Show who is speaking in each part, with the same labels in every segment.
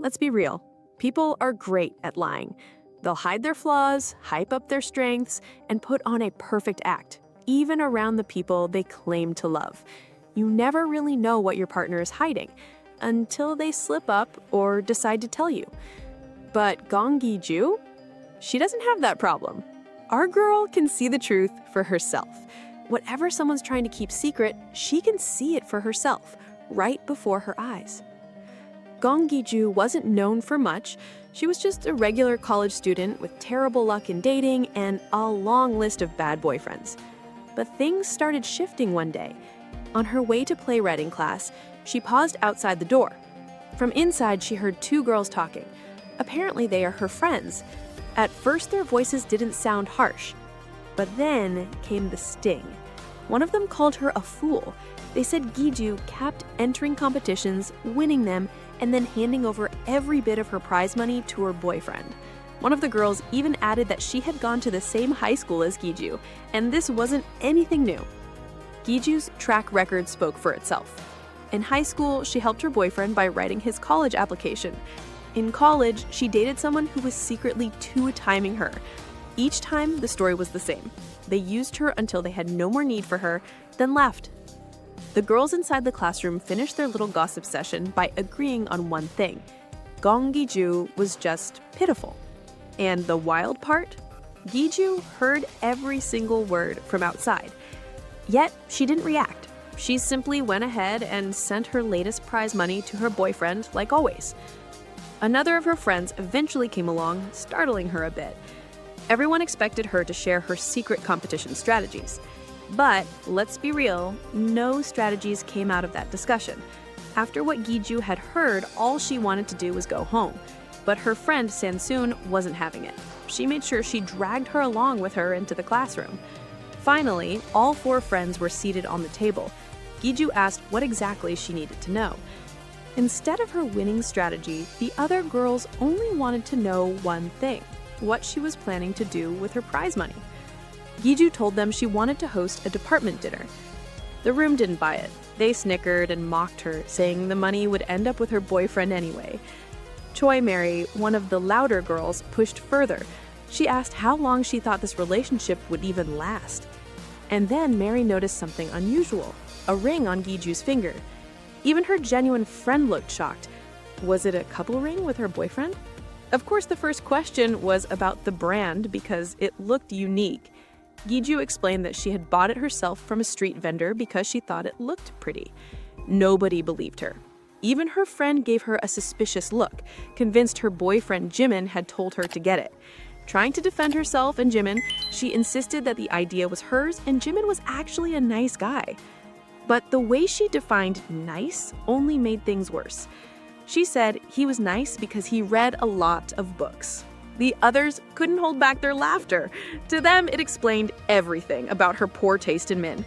Speaker 1: Let's be real. People are great at lying. They'll hide their flaws, hype up their strengths, and put on a perfect act, even around the people they claim to love. You never really know what your partner is hiding until they slip up or decide to tell you. But Gong Giju? She doesn't have that problem. Our girl can see the truth for herself. Whatever someone's trying to keep secret, she can see it for herself, right before her eyes. Gong Giju wasn't known for much. She was just a regular college student with terrible luck in dating and a long list of bad boyfriends. But things started shifting one day. On her way to playwriting class, she paused outside the door. From inside, she heard two girls talking. Apparently, they are her friends. At first, their voices didn't sound harsh. But then came the sting. One of them called her a fool. They said Giju kept entering competitions, winning them, and then handing over every bit of her prize money to her boyfriend. One of the girls even added that she had gone to the same high school as Giju, and this wasn't anything new. Giju's track record spoke for itself. In high school, she helped her boyfriend by writing his college application. In college, she dated someone who was secretly two-timing her. Each time, the story was the same. They used her until they had no more need for her, then left. The girls inside the classroom finished their little gossip session by agreeing on one thing. Gong Giju was just pitiful. And the wild part? Giju heard every single word from outside. Yet, she didn't react. She simply went ahead and sent her latest prize money to her boyfriend, like always. Another of her friends eventually came along, startling her a bit. Everyone expected her to share her secret competition strategies. But, let's be real, no strategies came out of that discussion. After what Giju had heard, all she wanted to do was go home. But her friend Sansoon wasn't having it. She made sure she dragged her along with her into the classroom. Finally, all four friends were seated on the table. Giju asked what exactly she needed to know. Instead of her winning strategy, the other girls only wanted to know one thing: what she was planning to do with her prize money. Giju told them she wanted to host a department dinner. The room didn't buy it. They snickered and mocked her, saying the money would end up with her boyfriend anyway. Choi Mary, one of the louder girls, pushed further. She asked how long she thought this relationship would even last. And then Mary noticed something unusual: a ring on Giju's finger. Even her genuine friend looked shocked. Was it a couple ring with her boyfriend? Of course, the first question was about the brand because it looked unique. Giju explained that she had bought it herself from a street vendor because she thought it looked pretty. Nobody believed her. Even her friend gave her a suspicious look, convinced her boyfriend Jimin had told her to get it. Trying to defend herself and Jimin, she insisted that the idea was hers and Jimin was actually a nice guy. But the way she defined nice only made things worse. She said he was nice because he read a lot of books. The others couldn't hold back their laughter. To them, it explained everything about her poor taste in men.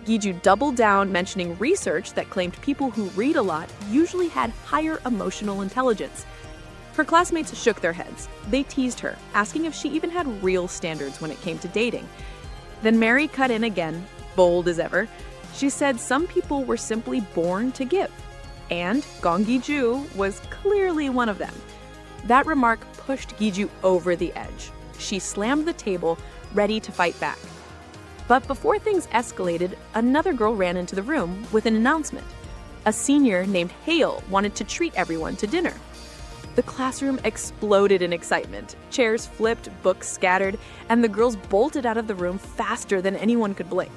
Speaker 1: Giju doubled down, mentioning research that claimed people who read a lot usually had higher emotional intelligence. Her classmates shook their heads. They teased her, asking if she even had real standards when it came to dating. Then Mary cut in again, bold as ever. She said some people were simply born to give. And Gong Giju was clearly one of them. That remark pushed Giju over the edge. She slammed the table, ready to fight back. But before things escalated, another girl ran into the room with an announcement. A senior named Hale wanted to treat everyone to dinner. The classroom exploded in excitement. Chairs flipped, books scattered, and the girls bolted out of the room faster than anyone could blink.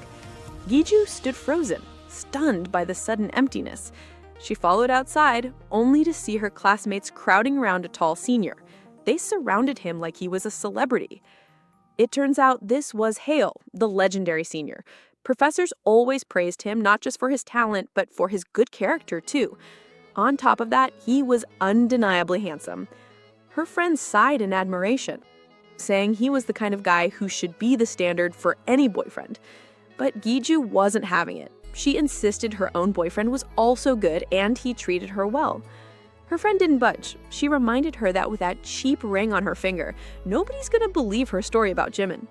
Speaker 1: Giju stood frozen, stunned by the sudden emptiness. She followed outside, only to see her classmates crowding around a tall senior. They surrounded him like he was a celebrity. It turns out this was Hale, the legendary senior. Professors always praised him not just for his talent, but for his good character, too. On top of that, he was undeniably handsome. Her friends sighed in admiration, saying he was the kind of guy who should be the standard for any boyfriend. But Giju wasn't having it. She insisted her own boyfriend was also good and he treated her well. Her friend didn't budge. She reminded her that with that cheap ring on her finger, nobody's gonna believe her story about Jimin.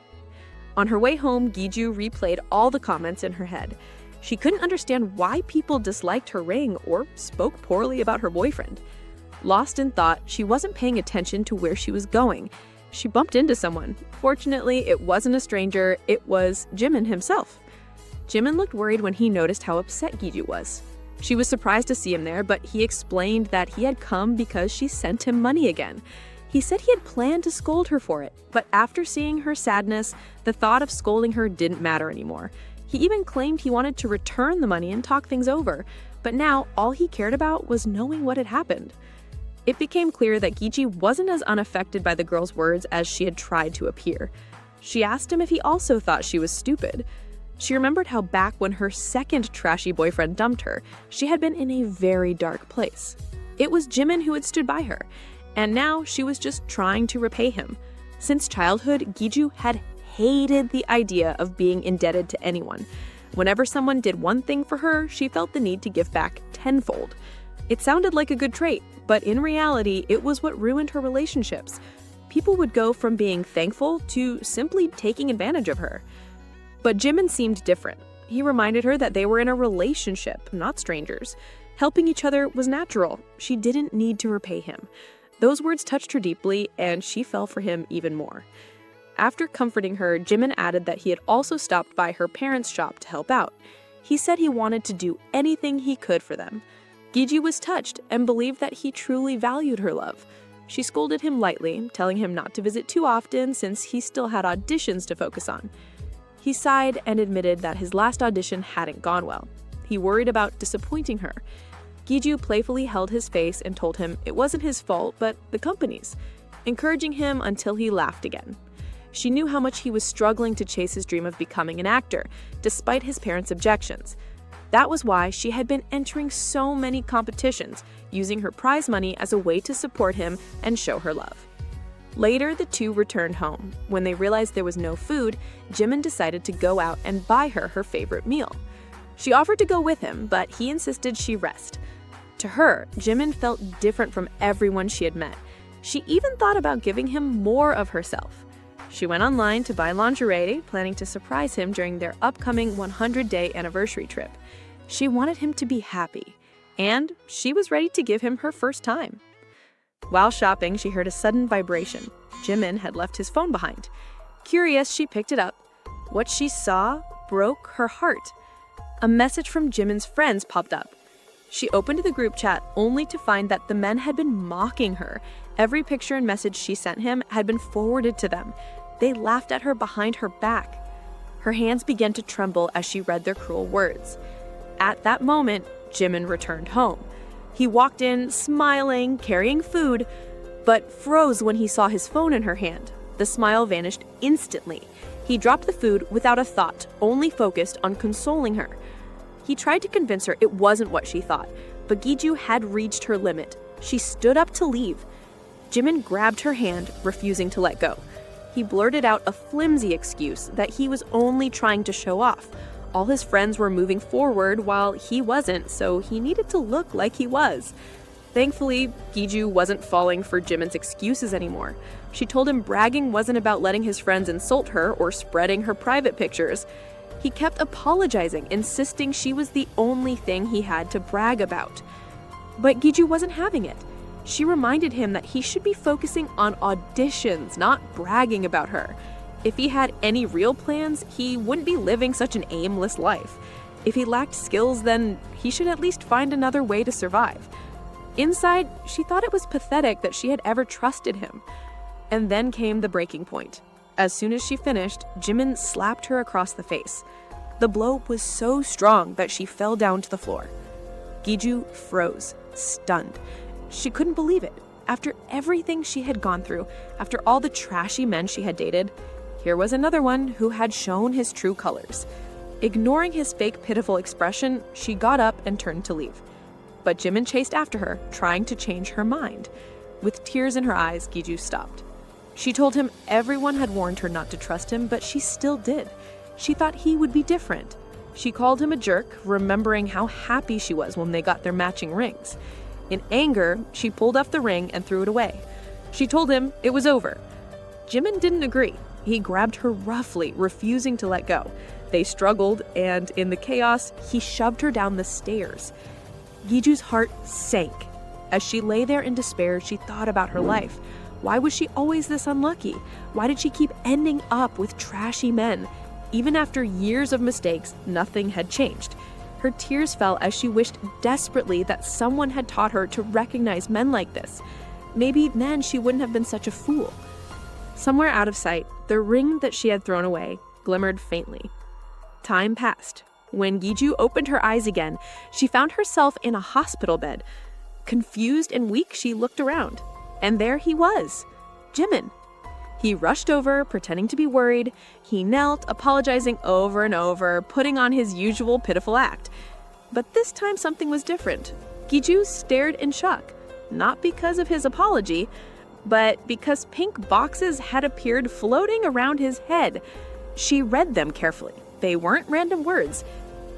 Speaker 1: On her way home, Giju replayed all the comments in her head. She couldn't understand why people disliked her ring or spoke poorly about her boyfriend. Lost in thought, she wasn't paying attention to where she was going. She bumped into someone. Fortunately, it wasn't a stranger, it was Jimin himself. Jimin looked worried when he noticed how upset Giju was. She was surprised to see him there, but he explained that he had come because she sent him money again. He said he had planned to scold her for it, but after seeing her sadness, the thought of scolding her didn't matter anymore. He even claimed he wanted to return the money and talk things over, but now all he cared about was knowing what had happened. It became clear that Giju wasn't as unaffected by the girl's words as she had tried to appear. She asked him if he also thought she was stupid. She remembered how back when her second trashy boyfriend dumped her, she had been in a very dark place. It was Jimin who had stood by her, and now she was just trying to repay him. Since childhood, Giju had hated the idea of being indebted to anyone. Whenever someone did one thing for her, she felt the need to give back tenfold. It sounded like a good trait, but in reality, it was what ruined her relationships. People would go from being thankful to simply taking advantage of her. But Jimin seemed different. He reminded her that they were in a relationship, not strangers. Helping each other was natural. She didn't need to repay him. Those words touched her deeply, and she fell for him even more. After comforting her, Jimin added that he had also stopped by her parents' shop to help out. He said he wanted to do anything he could for them. Giju was touched and believed that he truly valued her love. She scolded him lightly, telling him not to visit too often since he still had auditions to focus on. He sighed and admitted that his last audition hadn't gone well. He worried about disappointing her. Giju playfully held his face and told him it wasn't his fault, but the company's, encouraging him until he laughed again. She knew how much he was struggling to chase his dream of becoming an actor, despite his parents' objections. That was why she had been entering so many competitions, using her prize money as a way to support him and show her love. Later, the two returned home. When they realized there was no food, Jimin decided to go out and buy her favorite meal. She offered to go with him, but he insisted she rest. To her, Jimin felt different from everyone she had met. She even thought about giving him more of herself. She went online to buy lingerie, planning to surprise him during their upcoming 100-day anniversary trip. She wanted him to be happy, and she was ready to give him her first time. While shopping, she heard a sudden vibration. Jimin had left his phone behind. Curious, she picked it up. What she saw broke her heart. A message from Jimin's friends popped up. She opened the group chat only to find that the men had been mocking her. Every picture and message she sent him had been forwarded to them. They laughed at her behind her back. Her hands began to tremble as she read their cruel words. At that moment, Jimin returned home. He walked in, smiling, carrying food, but froze when he saw his phone in her hand. The smile vanished instantly. He dropped the food without a thought, only focused on consoling her. He tried to convince her it wasn't what she thought, but Giju had reached her limit. She stood up to leave. Jimin grabbed her hand, refusing to let go. He blurted out a flimsy excuse that he was only trying to show off. All his friends were moving forward while he wasn't, so he needed to look like he was. Thankfully, Giju wasn't falling for Jimin's excuses anymore. She told him bragging wasn't about letting his friends insult her or spreading her private pictures. He kept apologizing, insisting she was the only thing he had to brag about. But Giju wasn't having it. She reminded him that he should be focusing on auditions, not bragging about her. If he had any real plans, he wouldn't be living such an aimless life. If he lacked skills, then he should at least find another way to survive. Inside, she thought it was pathetic that she had ever trusted him. And then came the breaking point. As soon as she finished, Jimin slapped her across the face. The blow was so strong that she fell down to the floor. Giju froze, stunned. She couldn't believe it. After everything she had gone through, after all the trashy men she had dated, here was another one who had shown his true colors. Ignoring his fake pitiful expression, she got up and turned to leave. But Jimin chased after her, trying to change her mind. With tears in her eyes, Giju stopped. She told him everyone had warned her not to trust him, but she still did. She thought he would be different. She called him a jerk, remembering how happy she was when they got their matching rings. In anger, she pulled off the ring and threw it away. She told him it was over. Jimin didn't agree. He grabbed her roughly, refusing to let go. They struggled, and in the chaos, he shoved her down the stairs. Giju's heart sank. As she lay there in despair, she thought about her life. Why was she always this unlucky? Why did she keep ending up with trashy men? Even after years of mistakes, nothing had changed. Her tears fell as she wished desperately that someone had taught her to recognize men like this. Maybe then she wouldn't have been such a fool. Somewhere out of sight, the ring that she had thrown away glimmered faintly. Time passed. When Giju opened her eyes again, she found herself in a hospital bed. Confused and weak, she looked around. And there he was, Jimin. He rushed over, pretending to be worried. He knelt, apologizing over and over, putting on his usual pitiful act. But this time something was different. Giju stared in shock, not because of his apology, but because pink boxes had appeared floating around his head. She read them carefully. They weren't random words.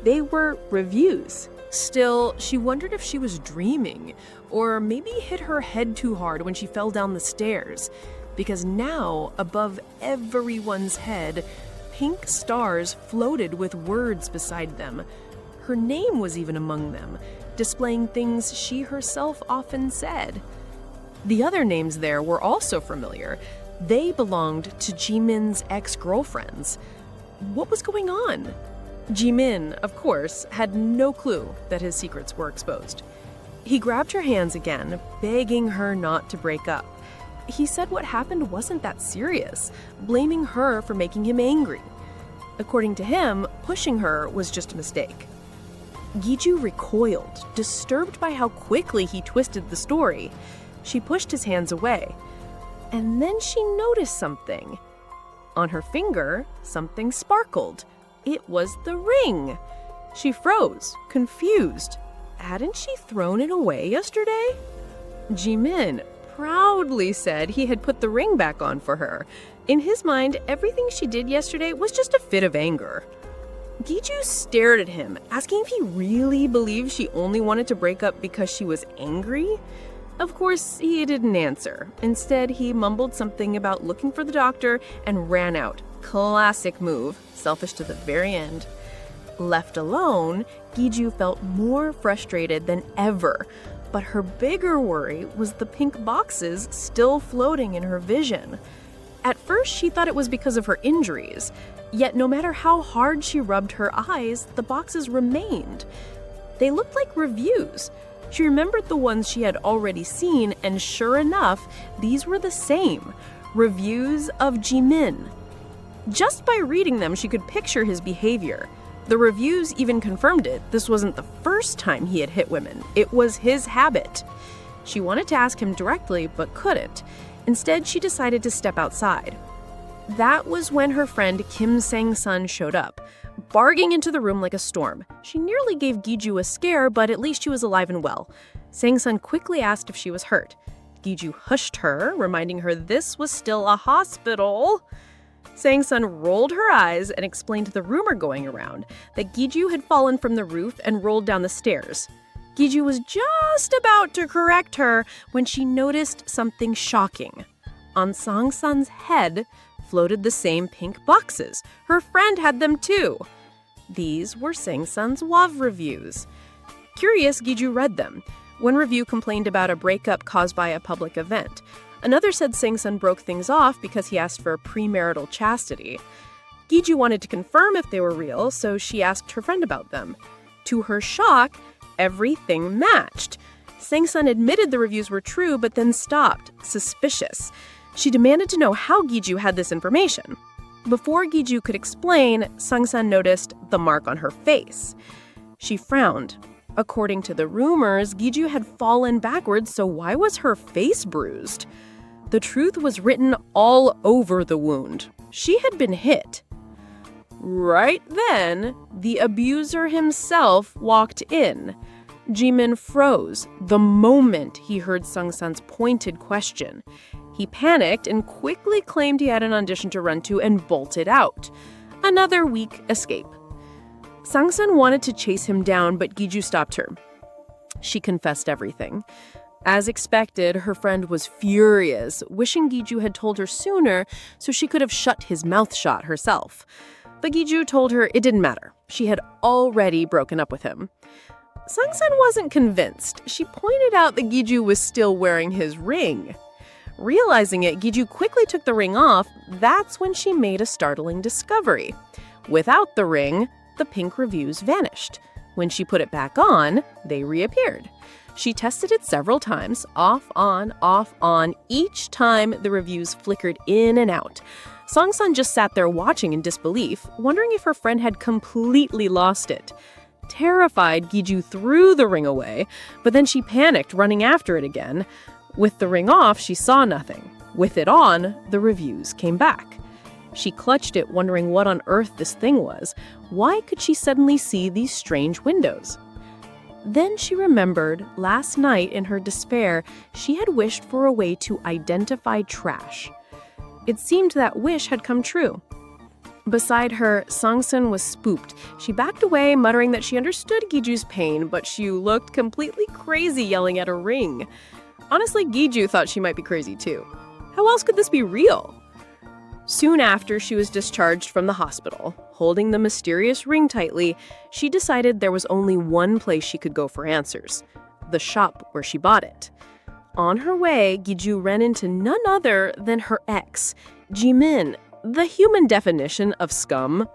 Speaker 1: They were reviews. Still, she wondered if she was dreaming, or maybe hit her head too hard when she fell down the stairs. Because now, above everyone's head, pink stars floated with words beside them. Her name was even among them, displaying things she herself often said. The other names there were also familiar. They belonged to Jimin's ex-girlfriends. What was going on? Jimin, of course, had no clue that his secrets were exposed. He grabbed her hands again, begging her not to break up. He said what happened wasn't that serious, blaming her for making him angry. According to him, pushing her was just a mistake. Giju recoiled, disturbed by how quickly he twisted the story. She pushed his hands away. And then she noticed something. On her finger, something sparkled. It was the ring. She froze, confused. Hadn't she thrown it away yesterday? Jimin proudly said he had put the ring back on for her. In his mind, everything she did yesterday was just a fit of anger. Giju stared at him, asking if he really believed she only wanted to break up because she was angry. Of course, he didn't answer. Instead, he mumbled something about looking for the doctor and ran out. Classic move, selfish to the very end. Left alone, Giju felt more frustrated than ever. But her bigger worry was the pink boxes still floating in her vision. At first, she thought it was because of her injuries. Yet no matter how hard she rubbed her eyes, the boxes remained. They looked like reviews. She remembered the ones she had already seen, and sure enough, these were the same. Reviews of Jimin. Just by reading them, she could picture his behavior. The reviews even confirmed it. This wasn't the first time he had hit women. It was his habit. She wanted to ask him directly, but couldn't. Instead, she decided to step outside. That was when her friend Kim Sang-sun showed up, barging into the room like a storm. She nearly gave Giju a scare, but at least she was alive and well. Sang-sun quickly asked if she was hurt. Giju hushed her, reminding her this was still a hospital. Sang-sun rolled her eyes and explained the rumor going around that Giju had fallen from the roof and rolled down the stairs. Giju was just about to correct her when she noticed something shocking. On Sang-sun's head floated the same pink boxes. Her friend had them too. These were Sang-sun's WAV reviews. Curious, Giju read them. One review complained about a breakup caused by a public event. Another said Sang-sun broke things off because he asked for premarital chastity. Giju wanted to confirm if they were real, so she asked her friend about them. To her shock, everything matched. Sang-sun admitted the reviews were true, but then stopped, suspicious. She demanded to know how Giju had this information. Before Giju could explain, Sang-sun noticed the mark on her face. She frowned. According to the rumors, Giju had fallen backwards, so why was her face bruised? The truth was written all over the wound. She had been hit. Right then, the abuser himself walked in. Jimin froze the moment he heard Sang-sun's pointed question. He panicked and quickly claimed he had an audition to run to and bolted out. Another weak escape. Sang-sun wanted to chase him down, but Giju stopped her. She confessed everything. As expected, her friend was furious, wishing Giju had told her sooner so she could have shut his mouth shut herself. But Giju told her it didn't matter. She had already broken up with him.
Speaker 2: Sungsun wasn't convinced. She pointed out that Giju was still wearing his ring. Realizing it, Giju quickly took the ring off. That's when she made a startling discovery. Without the ring, the pink reviews vanished. When she put it back on, they reappeared. She tested it several times, off, on. Each time, the reviews flickered in and out. Songsun just sat there watching in disbelief, wondering if her friend had completely lost it. Terrified, Giju threw the ring away, but then she panicked, running after it again. With the ring off, she saw nothing. With it on, the reviews came back. She clutched it, wondering what on earth this thing was. Why could she suddenly see these strange windows? Then she remembered, last night in her despair, she had wished for a way to identify trash. It seemed that wish had come true. Beside her, Songsun was spooked. She backed away, muttering that she understood Giju's pain, but she looked completely crazy yelling at a ring. Honestly, Giju thought she might be crazy too. How else could this be real? Soon after she was discharged from the hospital, holding the mysterious ring tightly, she decided there was only one place she could go for answers: the shop where she bought it. On her way, Giju ran into none other than her ex, Jimin, the human definition of scum.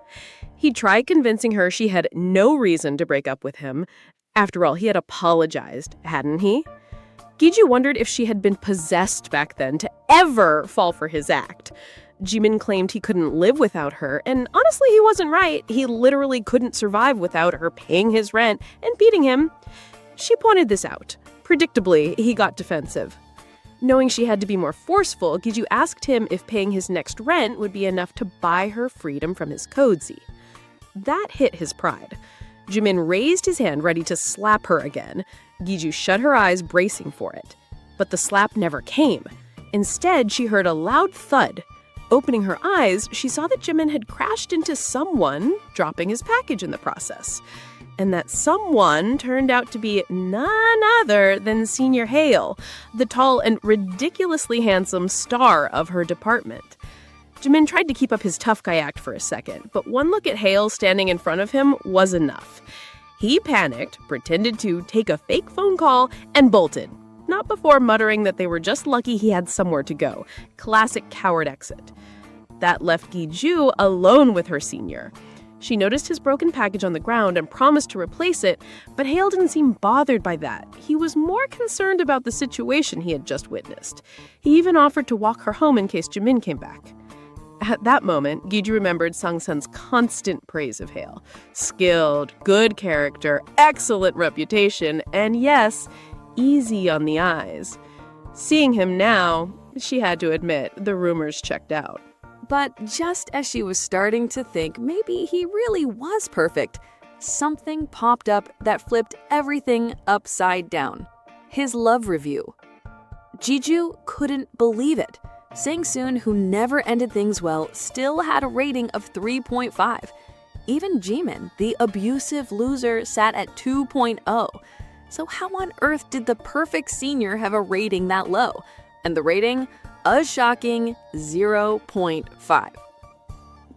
Speaker 2: He tried convincing her she had no reason to break up with him. After all, he had apologized, hadn't he? Giju wondered if she had been possessed back then to ever fall for his act. Jimin claimed he couldn't live without her, and honestly, he wasn't right. He literally couldn't survive without her paying his rent and beating him. She pointed this out. Predictably, he got defensive. Knowing she had to be more forceful, Giju asked him if paying his next rent would be enough to buy her freedom from his cozy. That hit his pride. Jimin raised his hand, ready to slap her again. Giju shut her eyes, bracing for it. But the slap never came. Instead, she heard a loud thud. Opening her eyes, she saw that Jimin had crashed into someone, dropping his package in the process. And that someone turned out to be none other than Senior Hale, the tall and ridiculously handsome star of her department. Jimin tried to keep up his tough guy act for a second, but one look at Hale standing in front of him was enough. He panicked, pretended to take a fake phone call, and bolted. Not before muttering that they were just lucky he had somewhere to go. Classic coward exit. That left Giju alone with her senior. She noticed his broken package on the ground and promised to replace it, but Hale didn't seem bothered by that. He was more concerned about the situation he had just witnessed. He even offered to walk her home in case Jimin came back. At that moment, Giju remembered Sungsun's constant praise of Hale. Skilled, good character, excellent reputation, and yes, easy on the eyes. Seeing him now, she had to admit the rumors checked out.
Speaker 1: But just as she was starting to think maybe he really was perfect, something popped up that flipped everything upside down. His love review. Giju couldn't believe it. Sang-soon, who never ended things well, still had a rating of 3.5. Even Jimin, the abusive loser, sat at 2.0. So how on earth did the perfect senior have a rating that low? And the rating? A shocking 0.5.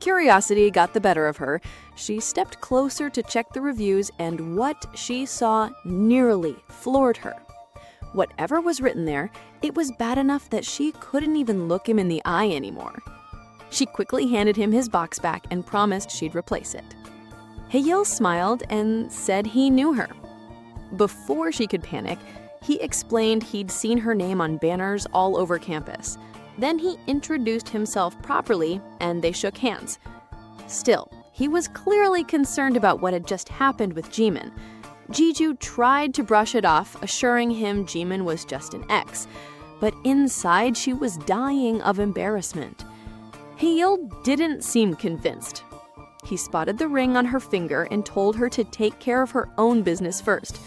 Speaker 1: Curiosity got the better of her. She stepped closer to check the reviews, and what she saw nearly floored her. Whatever was written there, it was bad enough that she couldn't even look him in the eye anymore. She quickly handed him his box back and promised she'd replace it. Haeil smiled and said he knew her. Before she could panic, he explained he'd seen her name on banners all over campus. Then he introduced himself properly, and they shook hands. Still, he was clearly concerned about what had just happened with Jimin. Giju tried to brush it off, assuring him Jimin was just an ex. But inside, she was dying of embarrassment. Haeil didn't seem convinced. He spotted the ring on her finger and told her to take care of her own business first.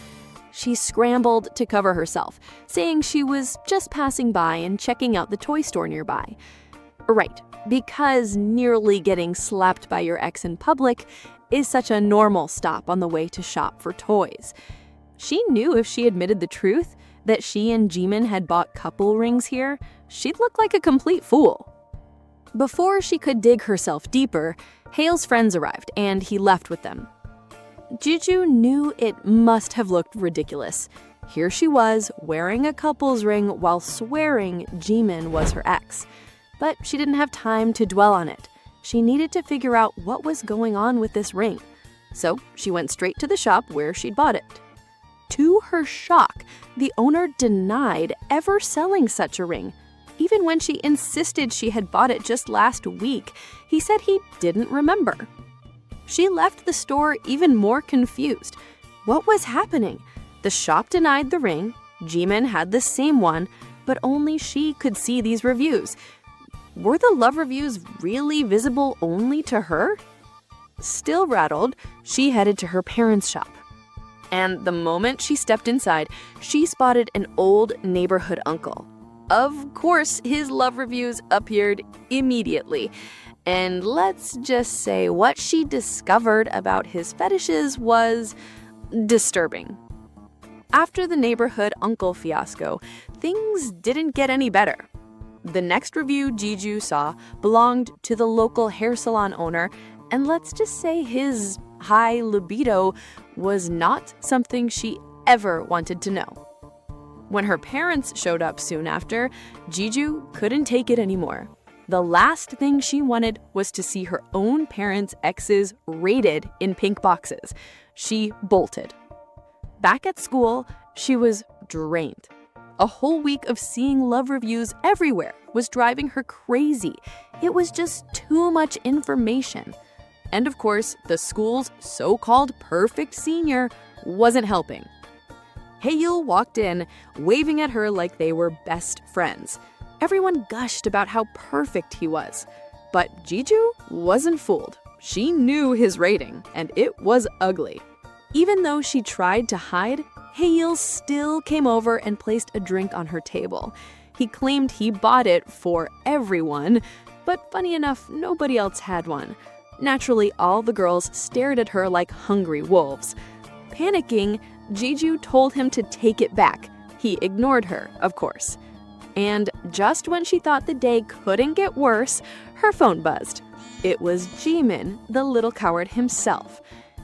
Speaker 1: She scrambled to cover herself, saying she was just passing by and checking out the toy store nearby. Right, because nearly getting slapped by your ex in public is such a normal stop on the way to shop for toys. She knew if she admitted the truth, that she and Jimin had bought couple rings here, she'd look like a complete fool. Before she could dig herself deeper, Hale's friends arrived, and he left with them. Giju knew it must have looked ridiculous. Here she was, wearing a couple's ring while swearing Jimin was her ex. But she didn't have time to dwell on it. She needed to figure out what was going on with this ring. So she went straight to the shop where she'd bought it. To her shock, the owner denied ever selling such a ring. Even when she insisted she had bought it just last week, he said he didn't remember. She left the store even more confused. What was happening? The shop denied the ring, Jimin had the same one, but only she could see these reviews. Were the love reviews really visible only to her? Still rattled, she headed to her parents' shop. And the moment she stepped inside, she spotted an old neighborhood uncle. Of course, his love reviews appeared immediately. And let's just say what she discovered about his fetishes was disturbing. After the neighborhood uncle fiasco, things didn't get any better. The next review Giju saw belonged to the local hair salon owner, and let's just say his high libido was not something she ever wanted to know. When her parents showed up soon after, Giju couldn't take it anymore. The last thing she wanted was to see her own parents' exes rated in pink boxes. She bolted. Back at school, she was drained. A whole week of seeing love reviews everywhere was driving her crazy. It was just too much information. And of course, the school's so-called perfect senior wasn't helping. Haeyul walked in, waving at her like they were best friends. Everyone gushed about how perfect he was. But Giju wasn't fooled. She knew his rating, and it was ugly. Even though she tried to hide, Haeyul still came over and placed a drink on her table. He claimed he bought it for everyone, but funny enough, nobody else had one. Naturally, all the girls stared at her like hungry wolves. Panicking, Giju told him to take it back. He ignored her, of course. And just when she thought the day couldn't get worse, her phone buzzed. It was Jimin, the little coward himself.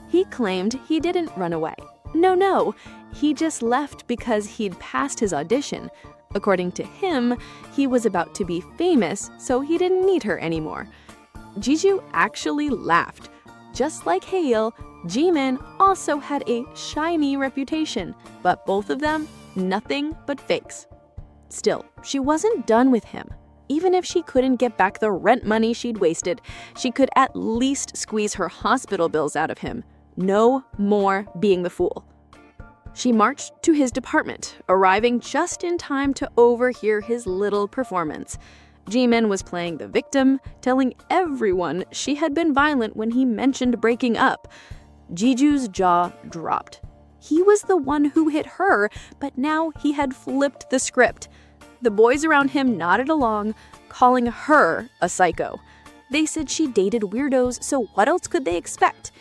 Speaker 1: He claimed he didn't run away. No, he just left because he'd passed his audition. According to him, he was about to be famous, so he didn't need her anymore. Giju actually laughed. Just like Haeyul, Jimin also had a shiny reputation, but both of them, nothing but fakes. Still, she wasn't done with him. Even if she couldn't get back the rent money she'd wasted, she could at least squeeze her hospital bills out of him. No more being the fool. She marched to his department, arriving just in time to overhear his little performance. Jimin was playing the victim, telling everyone she had been violent when he mentioned breaking up. Jiju's jaw dropped. He was the one who hit her, but now he had flipped the script. The boys around him nodded along, calling her a psycho. They said she dated weirdos, so what else could they expect?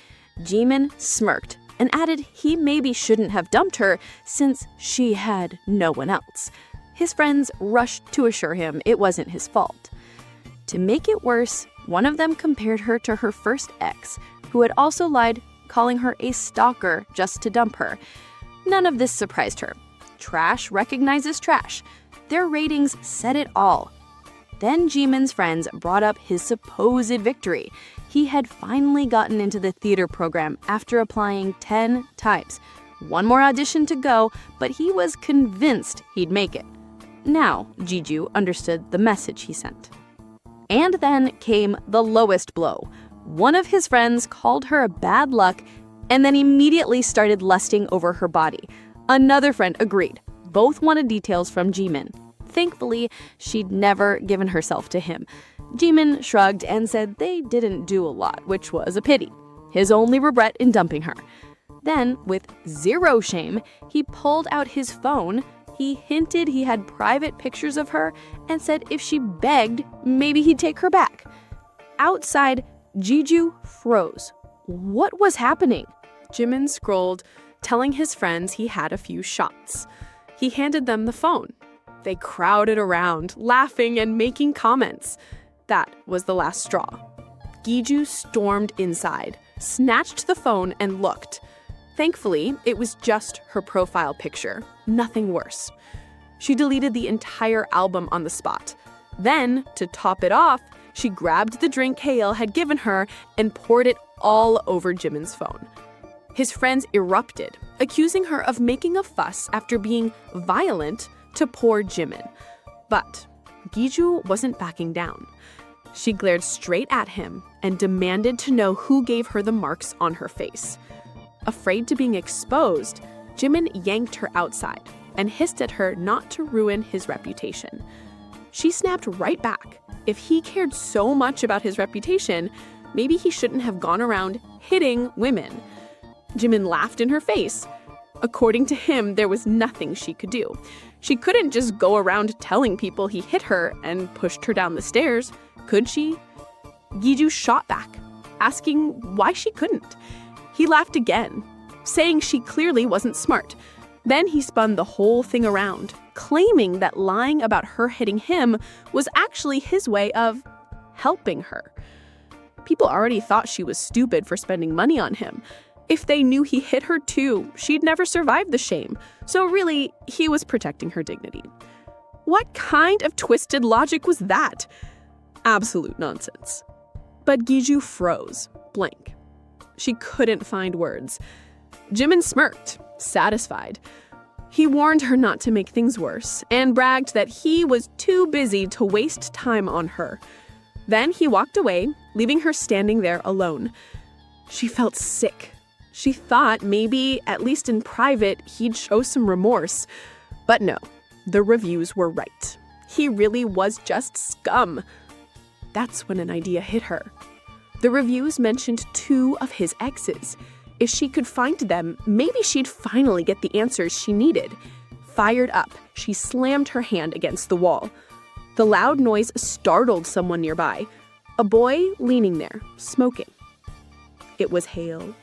Speaker 1: Jimin smirked and added he maybe shouldn't have dumped her since she had no one else. His friends rushed to assure him it wasn't his fault. To make it worse, one of them compared her to her first ex, who had also lied, calling her a stalker just to dump her. None of this surprised her. Trash recognizes trash. Their ratings said it all. Then Jimin's friends brought up his supposed victory. He had finally gotten into the theater program after applying 10 times. One more audition to go, but he was convinced he'd make it. Now, Giju understood the message he sent. And then came the lowest blow. One of his friends called her a bad luck and then immediately started lusting over her body. Another friend agreed. Both wanted details from Jimin. Thankfully, she'd never given herself to him. Jimin shrugged and said they didn't do a lot, which was a pity. His only regret in dumping her. Then, with zero shame, he pulled out his phone. He hinted he had private pictures of her and said if she begged, maybe he'd take her back. Outside, Giju froze. What was happening? Jimin scrolled, telling his friends he had a few shots. He handed them the phone. They crowded around, laughing and making comments. That was the last straw. Giju stormed inside, snatched the phone and looked. Thankfully, it was just her profile picture, nothing worse. She deleted the entire album on the spot. Then, to top it off, she grabbed the drink Hail had given her and poured it all over Jimin's phone. His friends erupted, accusing her of making a fuss after being violent to poor Jimin. But Giju wasn't backing down. She glared straight at him and demanded to know who gave her the marks on her face. Afraid to being exposed, Jimin yanked her outside and hissed at her not to ruin his reputation. She snapped right back. If he cared so much about his reputation, maybe he shouldn't have gone around hitting women. Jimin laughed in her face. According to him, there was nothing she could do. She couldn't just go around telling people he hit her and pushed her down the stairs, could she? Giju shot back, asking why she couldn't. He laughed again, saying she clearly wasn't smart. Then he spun the whole thing around, claiming that lying about her hitting him was actually his way of helping her. People already thought she was stupid for spending money on him. If they knew he hit her too, she'd never survive the shame. So really, he was protecting her dignity. What kind of twisted logic was that? Absolute nonsense. But Giju froze, blank. She couldn't find words. Jimin smirked, satisfied. He warned her not to make things worse and bragged that he was too busy to waste time on her. Then he walked away, leaving her standing there alone. She felt sick. She thought maybe, at least in private, he'd show some remorse. But no, the reviews were right. He really was just scum. That's when an idea hit her. The reviews mentioned 2 of his exes. If she could find them, maybe she'd finally get the answers she needed. Fired up, she slammed her hand against the wall. The loud noise startled someone nearby. A boy leaning there, smoking. It was Hale.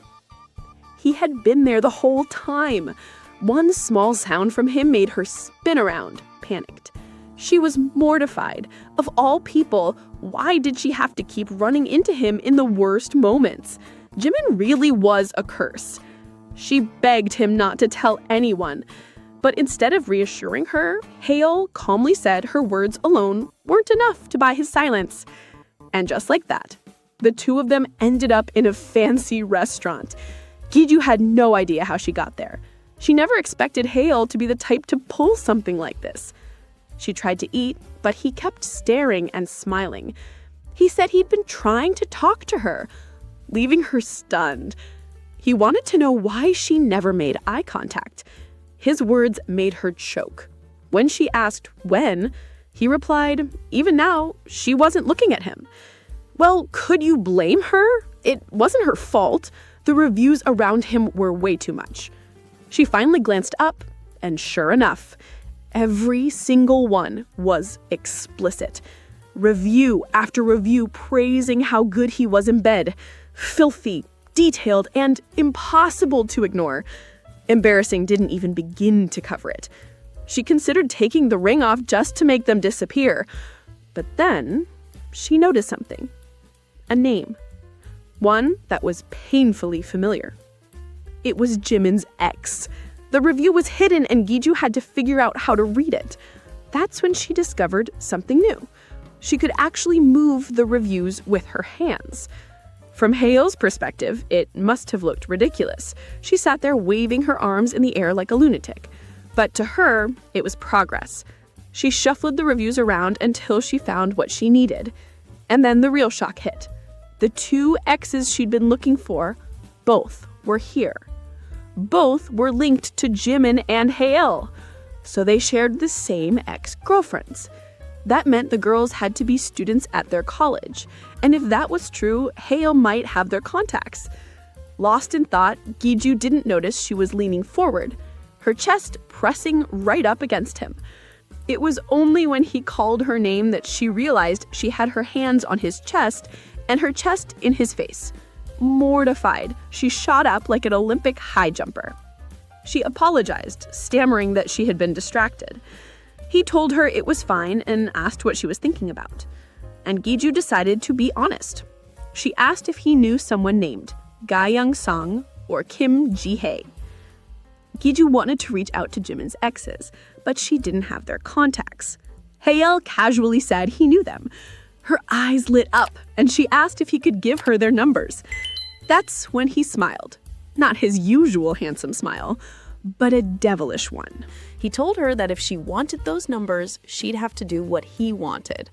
Speaker 1: He had been there the whole time. One small sound from him made her spin around, panicked. She was mortified. Of all people, why did she have to keep running into him in the worst moments? Jimin really was a curse. She begged him not to tell anyone. But instead of reassuring her, Hale calmly said her words alone weren't enough to buy his silence. And just like that, the 2 of them ended up in a fancy restaurant. Giju had no idea how she got there. She never expected Hale to be the type to pull something like this. She tried to eat, but he kept staring and smiling. He said he'd been trying to talk to her, leaving her stunned. He wanted to know why she never made eye contact. His words made her choke. When she asked when, he replied, even now, she wasn't looking at him. Well, could you blame her? It wasn't her fault. The reviews around him were way too much. She finally glanced up, and sure enough, every single one was explicit. Review after review praising how good he was in bed. Filthy, detailed, and impossible to ignore. Embarrassing didn't even begin to cover it. She considered taking the ring off just to make them disappear. But then, she noticed something. A name. One that was painfully familiar. It was Jimin's ex. The review was hidden and Giju had to figure out how to read it. That's when she discovered something new. She could actually move the reviews with her hands. From Hale's perspective, it must have looked ridiculous. She sat there waving her arms in the air like a lunatic. But to her, it was progress. She shuffled the reviews around until she found what she needed. And then the real shock hit. The 2 exes she'd been looking for, both were here. Both were linked to Jimin and Hale. So they shared the same ex-girlfriends. That meant the girls had to be students at their college. And if that was true, Hale might have their contacts. Lost in thought, Giju didn't notice she was leaning forward, her chest pressing right up against him. It was only when he called her name that she realized she had her hands on his chest and her chest in his face. Mortified, she shot up like an Olympic high jumper. She apologized, stammering that she had been distracted. He told her it was fine and asked what she was thinking about. And Giju decided to be honest. She asked if he knew someone named Ga Young Song
Speaker 3: or Kim Ji-hae. Giju wanted to reach out to Jimin's exes, but she didn't have their contacts. Hae-il casually said he knew them. Her eyes lit up, and she asked if he could give her their numbers. That's when he smiled. Not his usual handsome smile, but a devilish one.
Speaker 1: He told her that if she wanted those numbers, she'd have to do what he wanted.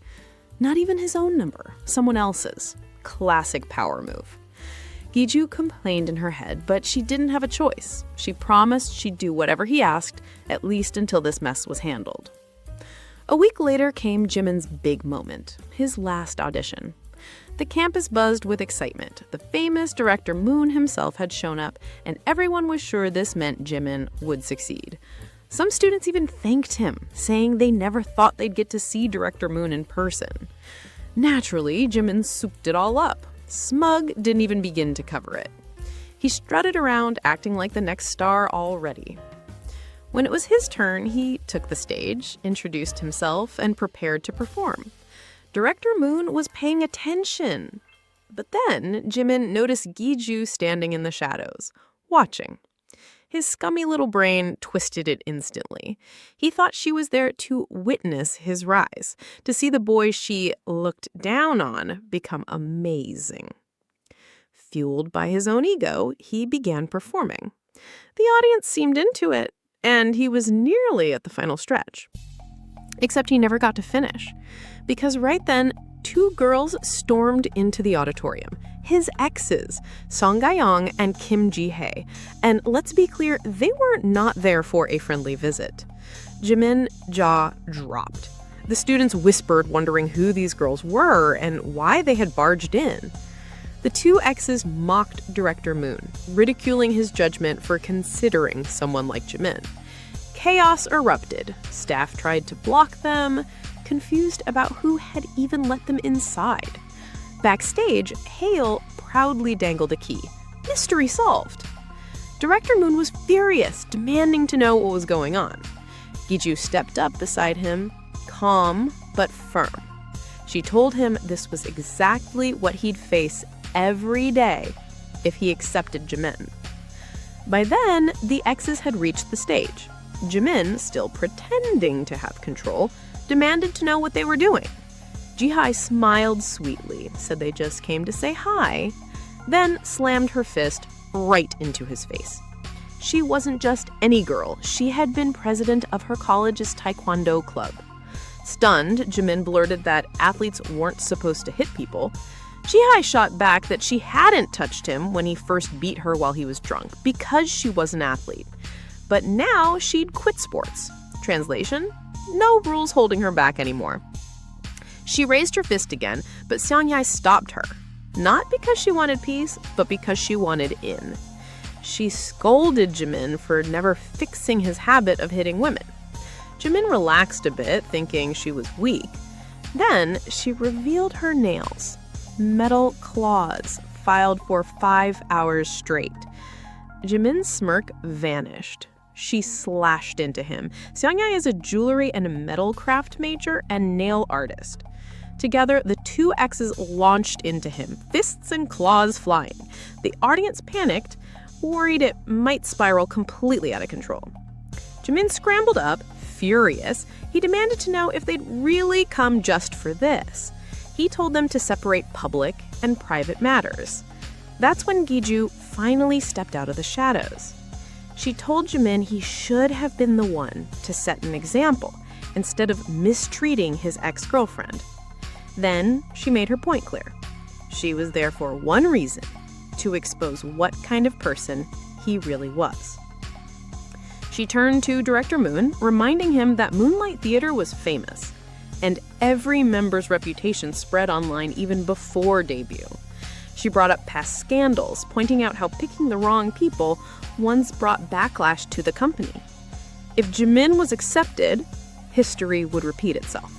Speaker 1: Not even his own number, someone else's. Classic power move. Giju complained in her head, but she didn't have a choice. She promised she'd do whatever he asked, at least until this mess was handled. A week later came Jimin's big moment, his last audition. The campus buzzed with excitement. The famous director Moon himself had shown up, and everyone was sure this meant Jimin would succeed. Some students even thanked him, saying they never thought they'd get to see Director Moon in person. Naturally, Jimin souped it all up. Smug didn't even begin to cover it. He strutted around, acting like the next star already. When it was his turn, he took the stage, introduced himself, and prepared to perform. Director Moon was paying attention. But then Jimin noticed Giju standing in the shadows, watching. His scummy little brain twisted it instantly. He thought she was there to witness his rise, to see the boy she looked down on become amazing. Fueled by his own ego, he began performing. The audience seemed into it, and he was nearly at the final stretch. Except he never got to finish, because right then, two girls stormed into the auditorium. His exes, Song Ga-young and Kim Ji-hae. And let's be clear, they were not there for a friendly visit. Jimin's jaw dropped. The students whispered, wondering who these girls were and why they had barged in. The two exes mocked Director Moon, ridiculing his judgment for considering someone like Jimin. Chaos erupted. Staff tried to block them, confused about who had even let them inside. Backstage, Hae-il proudly dangled a key. Mystery solved. Director Moon was furious, demanding to know what was going on. Giju stepped up beside him, calm but firm. She told him this was exactly what he'd face every day if he accepted Jimin. By then, the exes had reached the stage. Jimin, still pretending to have control, demanded to know what they were doing. Ji-hae smiled sweetly, said they just came to say hi, then slammed her fist right into his face. She wasn't just any girl. She had been president of her college's taekwondo club. Stunned, Jimin blurted that athletes weren't supposed to hit people. Ji-hae shot back that she hadn't touched him when he first beat her while he was drunk because she was an athlete. But now she'd quit sports. Translation? No rules holding her back anymore. She raised her fist again, but Seong-yae stopped her. Not because she wanted peace, but because she wanted in. She scolded Jimin for never fixing his habit of hitting women. Jimin relaxed a bit, thinking she was weak. Then she revealed her nails. Metal claws, filed for 5 hours straight. Jimin's smirk vanished. She slashed into him. Seong-yae is a jewelry and metal craft major and nail artist. Together, the two exes launched into him, fists and claws flying. The audience panicked, worried it might spiral completely out of control. Jimin scrambled up, furious. He demanded to know if they'd really come just for this. He told them to separate public and private matters. That's when Giju finally stepped out of the shadows. She told Jimin he should have been the one to set an example instead of mistreating his ex-girlfriend. Then she made her point clear. She was there for one reason, to expose what kind of person he really was. She turned to Director Moon, reminding him that Moonlight Theater was famous, and every member's reputation spread online even before debut. She brought up past scandals, pointing out how picking the wrong people once brought backlash to the company. If Jimin was accepted, history would repeat itself.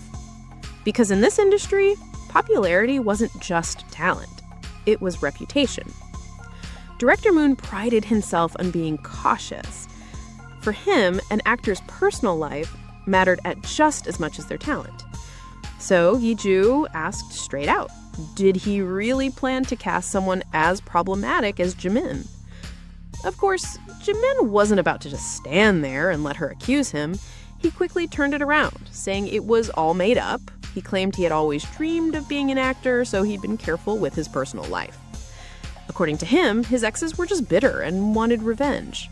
Speaker 1: Because in this industry, popularity wasn't just talent, it was reputation. Director Moon prided himself on being cautious. For him, an actor's personal life mattered at just as much as their talent. So Giju asked straight out, did he really plan to cast someone as problematic as Jimin?
Speaker 2: Of course, Jimin wasn't about to just stand there and let her accuse him. He quickly turned it around, saying it was all made up. He claimed he had always dreamed of being an actor, so he'd been careful with his personal life. According to him, his exes were just bitter and wanted revenge.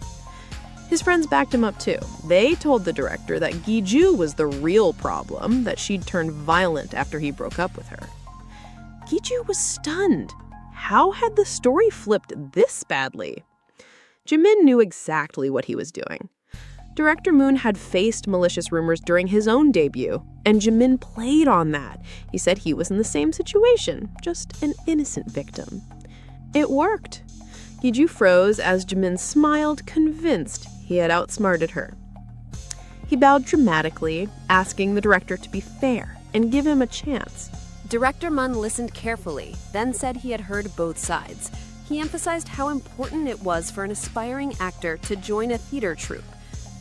Speaker 2: His friends backed him up too. They told the director that Giju was the real problem, that she'd turned violent after he broke up with her. Giju was stunned. How had the story flipped this badly? Jimin knew exactly what he was doing. Director Moon had faced malicious rumors during his own debut, and Jimin played on that. He said he was in the same situation, just an innocent victim. It worked. Giju froze as Jimin smiled, convinced he had outsmarted her. He bowed dramatically, asking the director to be fair and give him a chance.
Speaker 4: Director Mun listened carefully, then said he had heard both sides. He emphasized how important it was for an aspiring actor to join a theater troupe.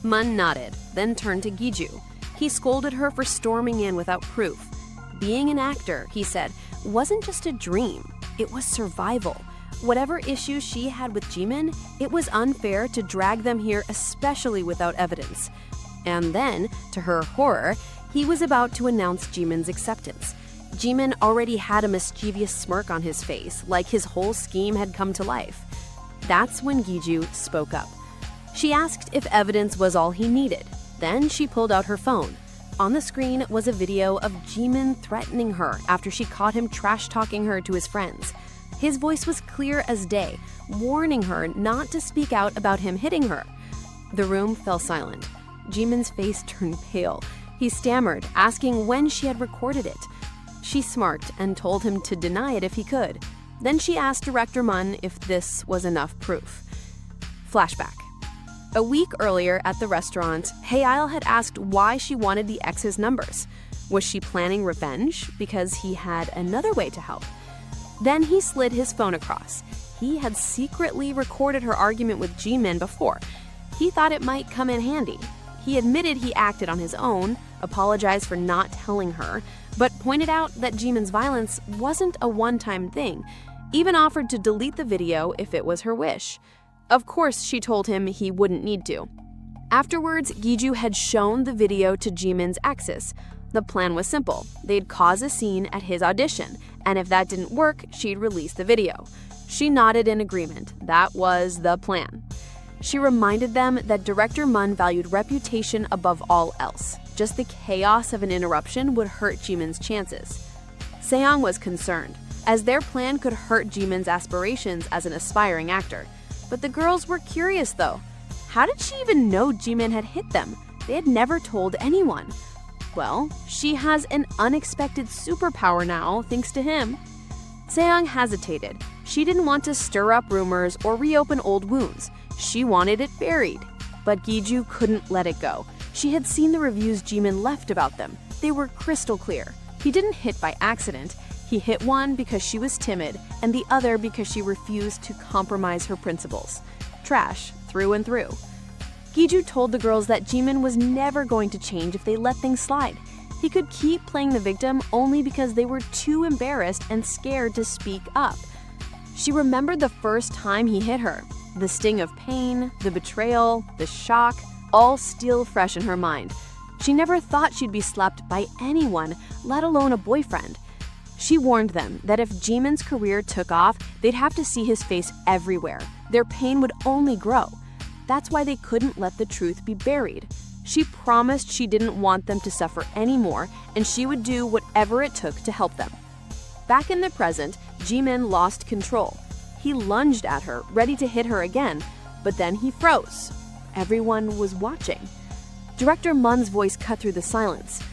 Speaker 4: Mun nodded, then turned to Giju. He scolded her for storming in without proof. Being an actor, he said, wasn't just a dream, it was survival. Whatever issues she had with Jimin, it was unfair to drag them here, especially without evidence. And then, to her horror, he was about to announce Jimin's acceptance. Jimin already had a mischievous smirk on his face, like his whole scheme had come to life. That's when Giju spoke up. She asked if evidence was all he needed. Then she pulled out her phone. On the screen was a video of Jimin threatening her after she caught him trash-talking her to his friends. His voice was clear as day, warning her not to speak out about him hitting her. The room fell silent. Jimin's face turned pale. He stammered, asking when she had recorded it. She smirked and told him to deny it if he could. Then she asked Director Mun if this was enough proof. Flashback. A week earlier at the restaurant, Haeil had asked why she wanted the ex's numbers. Was she planning revenge because he had another way to help? Then he slid his phone across. He had secretly recorded her argument with Jimin before. He thought it might come in handy. He admitted he acted on his own, apologized for not telling her, but pointed out that Jimin's violence wasn't a one-time thing, even offered to delete the video if it was her wish. Of course, she told him he wouldn't need to. Afterwards, Giju had shown the video to Jimin's exes. The plan was simple. They'd cause a scene at his audition, and if that didn't work, she'd release the video. She nodded in agreement. That was the plan. She reminded them that Director Mun valued reputation above all else. Just the chaos of an interruption would hurt Jimin's chances. Seong was concerned, as their plan could hurt Jimin's aspirations as an aspiring actor. But the girls were curious, though. How did she even know Jimin had hit them? They had never told anyone. Well, she has an unexpected superpower now, thanks to him. Seong hesitated. She didn't want to stir up rumors or reopen old wounds. She wanted it buried. But Giju couldn't let it go. She had seen the reviews Jimin left about them. They were crystal clear. He didn't hit by accident. He hit one because she was timid, and the other because she refused to compromise her principles. Trash, through and through. Giju told the girls that Jimin was never going to change if they let things slide. He could keep playing the victim only because they were too embarrassed and scared to speak up. She remembered the first time he hit her. The sting of pain, the betrayal, the shock, all still fresh in her mind. She never thought she'd be slapped by anyone, let alone a boyfriend. She warned them that if Jimin's career took off, they'd have to see his face everywhere. Their pain would only grow. That's why they couldn't let the truth be buried. She promised she didn't want them to suffer anymore, and she would do whatever it took to help them. Back in the present, Jimin lost control. He lunged at her, ready to hit her again, but then he froze. Everyone was watching. Director Mun's voice cut through the silence.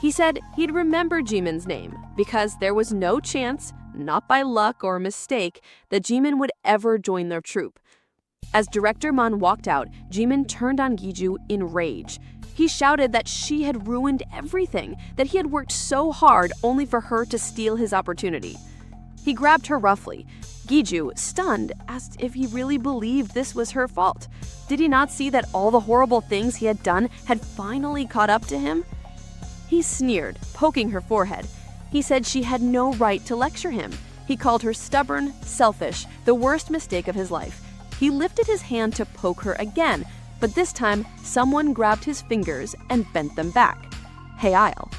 Speaker 4: He said he'd remember Jimin's name because there was no chance, not by luck or mistake, that Jimin would ever join their troupe. As Director Mun walked out, Jimin turned on Giju in rage. He shouted that she had ruined everything, that he had worked so hard only for her to steal his opportunity. He grabbed her roughly. Giju, stunned, asked if he really believed this was her fault. Did he not see that all the horrible things he had done had finally caught up to him? He sneered, poking her forehead. He said she had no right to lecture him. He called her stubborn, selfish, the worst mistake of his life. He lifted his hand to poke her again, but this time someone grabbed his fingers and bent them back. Haeil.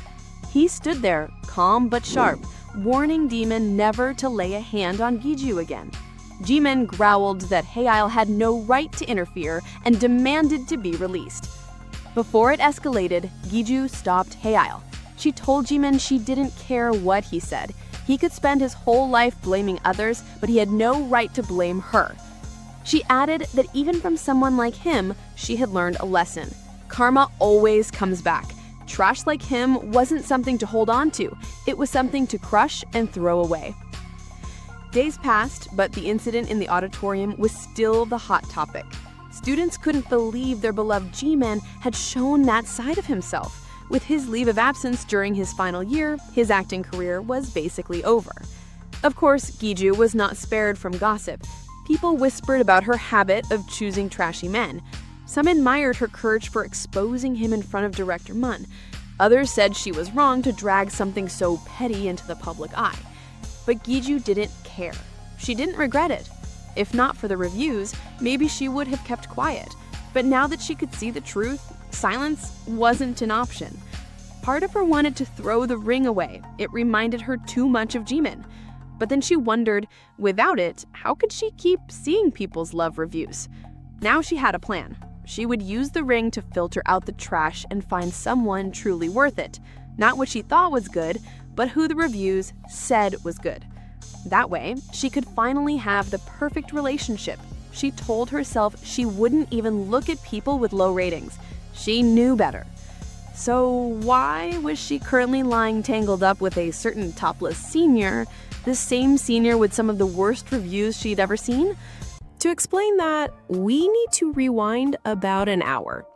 Speaker 4: He stood there, calm but sharp, warning Jimin never to lay a hand on Giju again. Jimin growled that Haeil had no right to interfere and demanded to be released. Before it escalated, Giju stopped Haeil. She told Jimin she didn't care what he said. He could spend his whole life blaming others, but he had no right to blame her. She added that even from someone like him, she had learned a lesson. Karma always comes back. Trash like him wasn't something to hold on to. It was something to crush and throw away. Days passed, but the incident in the auditorium was still the hot topic. Students couldn't believe their beloved Jimin had shown that side of himself. With his leave of absence during his final year, his acting career was basically over. Of course, Giju was not spared from gossip. People whispered about her habit of choosing trashy men. Some admired her courage for exposing him in front of director Mun. Others said she was wrong to drag something so petty into the public eye. But Giju didn't care. She didn't regret it. If not for the reviews, maybe she would have kept quiet. But now that she could see the truth, silence wasn't an option. Part of her wanted to throw the ring away. It reminded her too much of Jimin. But then she wondered, without it, how could she keep seeing people's love reviews? Now she had a plan. She would use the ring to filter out the trash and find someone truly worth it. Not what she thought was good, but who the reviews said was good. That way, she could finally have the perfect relationship. She told herself she wouldn't even look at people with low ratings. She knew better. So why was she currently lying tangled up with a certain topless senior, the same senior with some of the worst reviews she'd ever seen?
Speaker 2: To explain that, we need to rewind about an hour.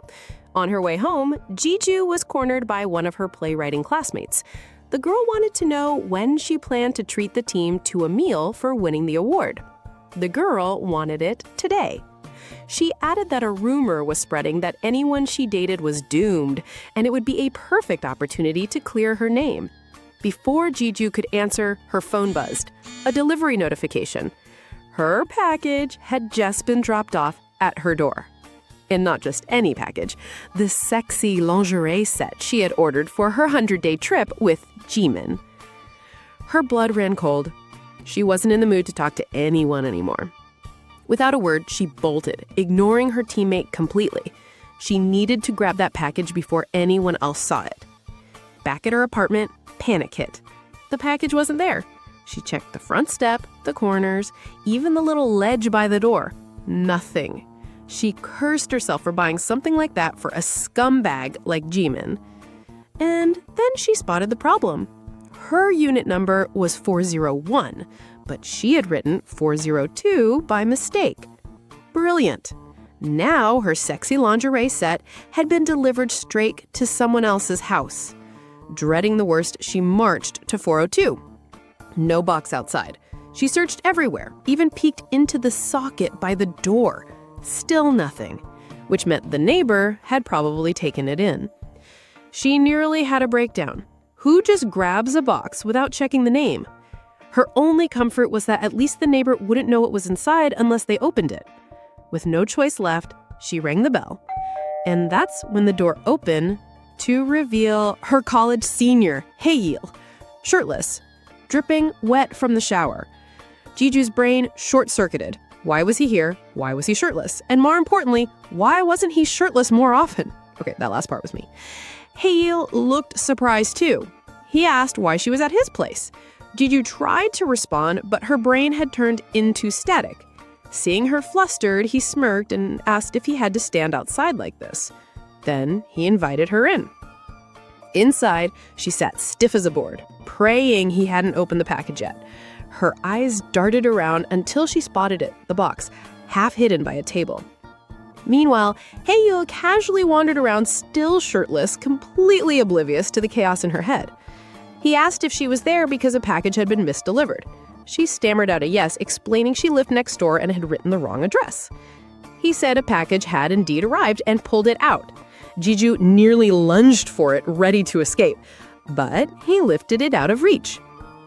Speaker 2: On her way home, Giju was cornered by one of her playwriting classmates. The girl wanted to know when she planned to treat the team to a meal for winning the award. The girl wanted it today. She added that a rumor was spreading that anyone she dated was doomed, and it would be a perfect opportunity to clear her name. Before Giju could answer, her phone buzzed. A delivery notification. Her package had just been dropped off at her door. And not just any package, the sexy lingerie set she had ordered for her 100-day trip with Jimin. Her blood ran cold. She wasn't in the mood to talk to anyone anymore. Without a word, she bolted, ignoring her teammate completely. She needed to grab that package before anyone else saw it. Back at her apartment, panic hit. The package wasn't there. She checked the front step, the corners, even the little ledge by the door. Nothing. She cursed herself for buying something like that for a scumbag like Jimin. And then she spotted the problem. Her unit number was 401, but she had written 402 by mistake. Brilliant. Now her sexy lingerie set had been delivered straight to someone else's house. Dreading the worst, she marched to 402. No box outside. She searched everywhere, even peeked into the socket by the door. Still nothing, which meant the neighbor had probably taken it in. She nearly had a breakdown. Who just grabs a box without checking the name? Her only comfort was that at least the neighbor wouldn't know what was inside unless they opened it. With no choice left, she rang the bell. And that's when the door opened to reveal her college senior, Haeil, shirtless, dripping wet from the shower. Giju's brain short-circuited. Why was he here? Why was he shirtless? And more importantly, why wasn't he shirtless more often? Okay, that last part was me. Haeil looked surprised too. He asked why she was at his place. Giju tried to respond, but her brain had turned into static. Seeing her flustered, he smirked and asked if he had to stand outside like this. Then he invited her in. Inside, she sat stiff as a board, praying he hadn't opened the package yet. Her eyes darted around until she spotted it, the box, half hidden by a table. Meanwhile, Haeil casually wandered around still shirtless, completely oblivious to the chaos in her head. He asked if she was there because a package had been misdelivered. She stammered out a yes, explaining she lived next door and had written the wrong address. He said a package had indeed arrived and pulled it out. Giju nearly lunged for it, ready to escape, but he lifted it out of reach.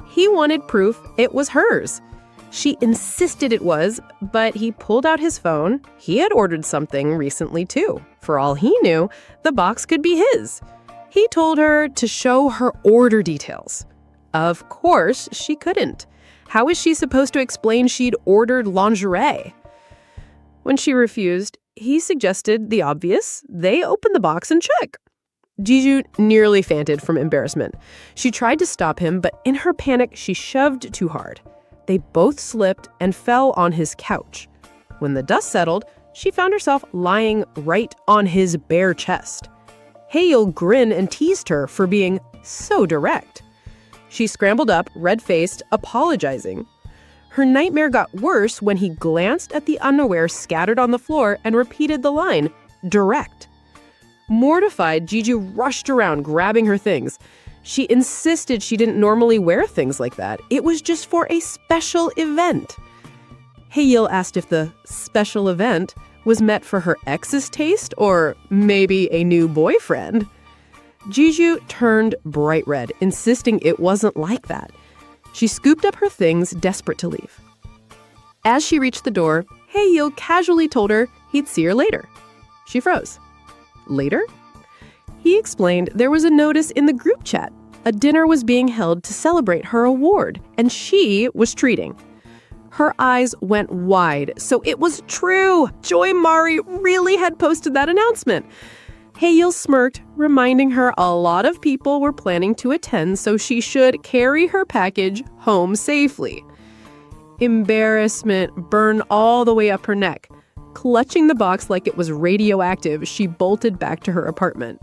Speaker 2: He wanted proof it was hers. She insisted it was, but he pulled out his phone. He had ordered something recently too. For all he knew, the box could be his. He told her to show her order details. Of course, she couldn't. How was she supposed to explain she'd ordered lingerie? When she refused, he suggested the obvious. They open the box and check. Giju nearly fainted from embarrassment. She tried to stop him, but in her panic, she shoved too hard. They both slipped and fell on his couch. When the dust settled, she found herself lying right on his bare chest. Haeil grinned and teased her for being so direct. She scrambled up, red-faced, apologizing. Her nightmare got worse when he glanced at the underwear scattered on the floor and repeated the line, direct. Mortified, Giju rushed around, grabbing her things. She insisted she didn't normally wear things like that. It was just for a special event. Haeil asked if the special event was meant for her ex's taste or maybe a new boyfriend. Giju turned bright red, insisting it wasn't like that. She scooped up her things, desperate to leave. As she reached the door, Haeil casually told her he'd see her later. She froze. Later? He explained there was a notice in the group chat. A dinner was being held to celebrate her award, and she was treating. Her eyes went wide, so it was true. Joy Mari really had posted that announcement. Haeil smirked, reminding her a lot of people were planning to attend, so she should carry her package home safely. Embarrassment burned all the way up her neck. Clutching the box like it was radioactive, she bolted back to her apartment.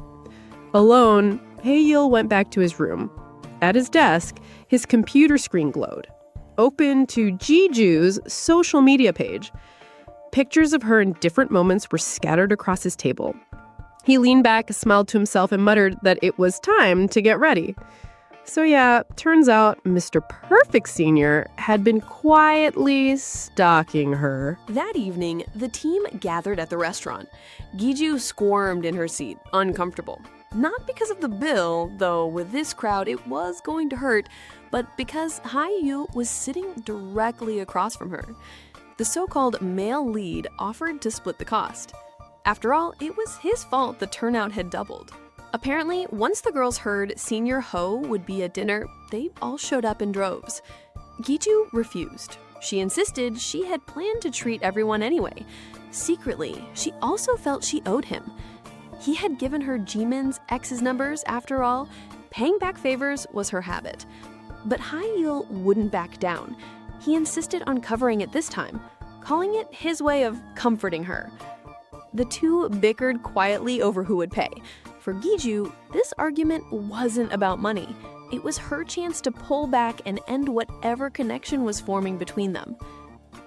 Speaker 2: Alone, Haeil went back to his room. At his desk, his computer screen glowed. Open to Giju's social media page. Pictures of her in different moments were scattered across his table. He leaned back, smiled to himself, and muttered that it was time to get ready. So yeah, turns out Mr. Perfect Sr. had been quietly stalking her.
Speaker 4: That evening, the team gathered at the restaurant. Giju squirmed in her seat, uncomfortable. Not because of the bill, though with this crowd it was going to hurt, but because Haeil was sitting directly across from her. The so-called male lead offered to split the cost. After all, it was his fault the turnout had doubled. Apparently, once the girls heard Senior Ho would be at dinner, they all showed up in droves. Giju refused. She insisted she had planned to treat everyone anyway. Secretly, she also felt she owed him. He had given her Jimin's ex's numbers, after all. Paying back favors was her habit. But Haeil wouldn't back down. He insisted on covering it this time, calling it his way of comforting her. The two bickered quietly over who would pay. For Giju, this argument wasn't about money. It was her chance to pull back and end whatever connection was forming between them.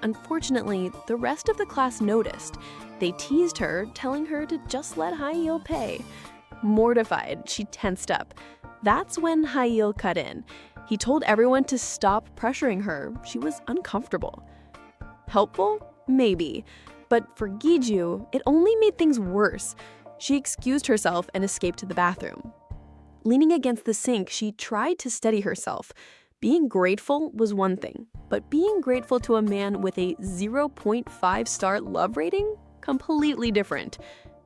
Speaker 4: Unfortunately, the rest of the class noticed. They teased her, telling her to just let Haeil pay. Mortified, she tensed up. That's when Haeil cut in. He told everyone to stop pressuring her. She was uncomfortable. Helpful? Maybe. But for Giju, it only made things worse. She excused herself and escaped to the bathroom. Leaning against the sink, she tried to steady herself. Being grateful was one thing, but being grateful to a man with a 0.5-star love rating? Completely different.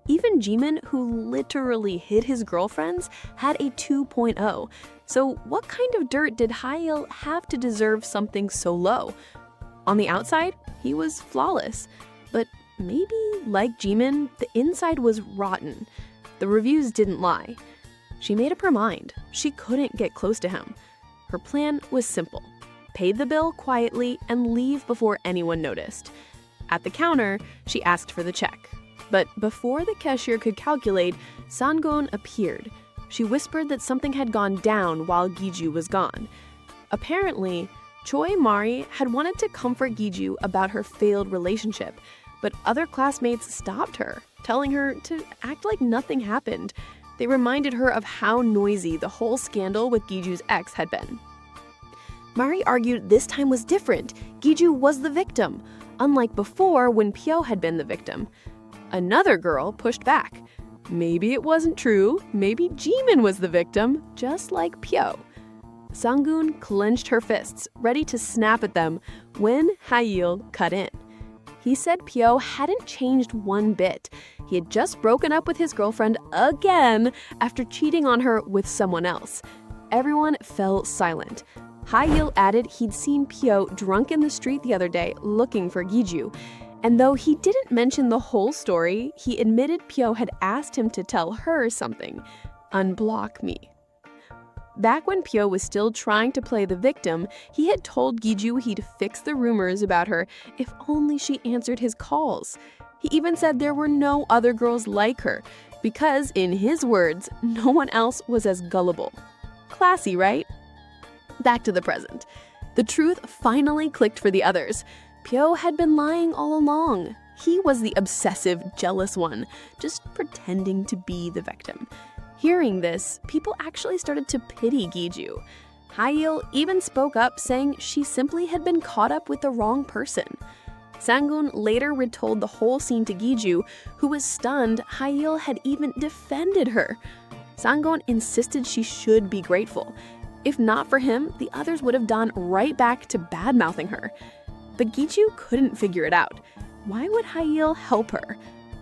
Speaker 4: Even Jimin, who literally hid his girlfriends, had a 2.0. So what kind of dirt did Haeil have to deserve something so low? On the outside, he was flawless. But maybe, like Jimin, the inside was rotten. The reviews didn't lie. She made up her mind. She couldn't get close to him. Her plan was simple. Pay the bill quietly and leave before anyone noticed. At the counter, she asked for the check. But before the cashier could calculate, Sangon appeared. She whispered that something had gone down while Giju was gone. Apparently, Choi Mari had wanted to comfort Giju about her failed relationship, but other classmates stopped her, telling her to act like nothing happened. They reminded her of how noisy the whole scandal with Giju's ex had been. Mari argued this time was different. Giju was the victim, unlike before when Pyo had been the victim. Another girl pushed back. Maybe it wasn't true. Maybe Jimin was the victim, just like Pyo.
Speaker 1: Sangun clenched her fists, ready to snap at them, when Hail cut in. He said Pyo hadn't changed one bit. He had just broken up with his girlfriend again after cheating on her with someone else. Everyone fell silent. Hail added he'd seen Pyo drunk in the street the other day looking for Giju. And though he didn't mention the whole story, he admitted Pyo had asked him to tell her something. Unblock me. Back when Pyo was still trying to play the victim, he had told Giju he'd fix the rumors about her if only she answered his calls. He even said there were no other girls like her, because, in his words, no one else was as gullible. Classy, right? Back to the present. The truth finally clicked for the others. Pyo had been lying all along. He was the obsessive, jealous one, just pretending to be the victim. Hearing this, people actually started to pity Giju. Hail even spoke up, saying she simply had been caught up with the wrong person. Sangun later retold the whole scene to Giju, who was stunned Hail had even defended her. Sangun insisted she should be grateful. If not for him, the others would have gone right back to bad-mouthing her. But Giju couldn't figure it out. Why would Hail help her?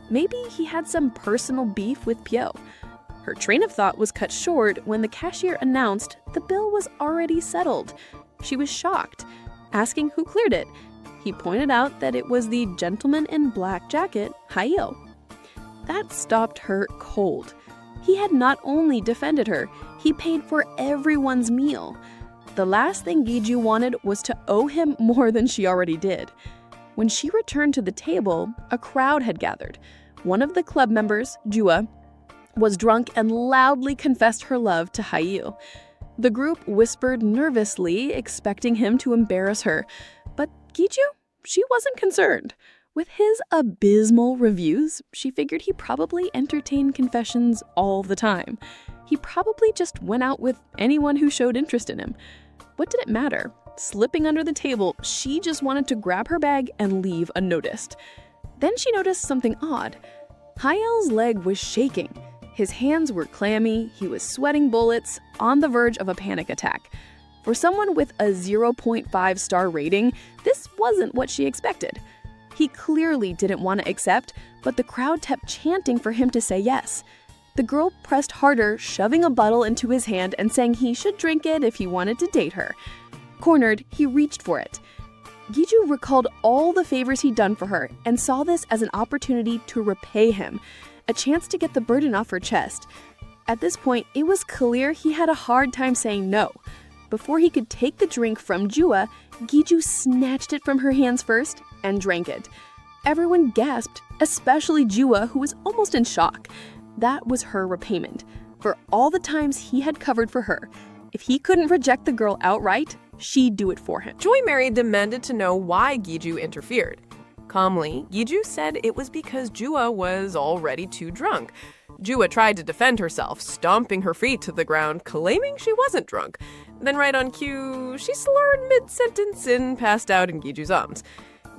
Speaker 1: Maybe he had some personal beef with Pyo. Her train of thought was cut short when the cashier announced the bill was already settled. She was shocked, asking who cleared it. He pointed out that it was the gentleman in black jacket, Hail. That stopped her cold. He had not only defended her, he paid for everyone's meal. The last thing Giju wanted was to owe him more than she already did. When she returned to the table, a crowd had gathered. One of the club members, Jua, was drunk and loudly confessed her love to Hail. The group whispered nervously, expecting him to embarrass her. But Giju, she wasn't concerned. With his abysmal reviews, she figured he probably entertained confessions all the time. He probably just went out with anyone who showed interest in him. What did it matter? Slipping under the table, she just wanted to grab her bag and leave unnoticed. Then she noticed something odd. Hail's leg was shaking. His hands were clammy, he was sweating bullets, on the verge of a panic attack. For someone with a 0.5-star rating, this wasn't what she expected. He clearly didn't want to accept, but the crowd kept chanting for him to say yes. The girl pressed harder, shoving a bottle into his hand and saying he should drink it if he wanted to date her. Cornered, he reached for it. Giju recalled all the favors he'd done for her and saw this as an opportunity to repay him, a chance to get the burden off her chest. At this point, it was clear he had a hard time saying no. Before he could take the drink from Jua, Giju snatched it from her hands first and drank it. Everyone gasped, especially Jua, who was almost in shock. That was her repayment for all the times he had covered for her. If he couldn't reject the girl outright, she'd do it for him.
Speaker 2: Joy Mary demanded to know why Giju interfered. Calmly, Giju said it was because Jua was already too drunk. Jua tried to defend herself, stomping her feet to the ground, claiming she wasn't drunk. Then right on cue, she slurred mid-sentence and passed out in Giju's arms.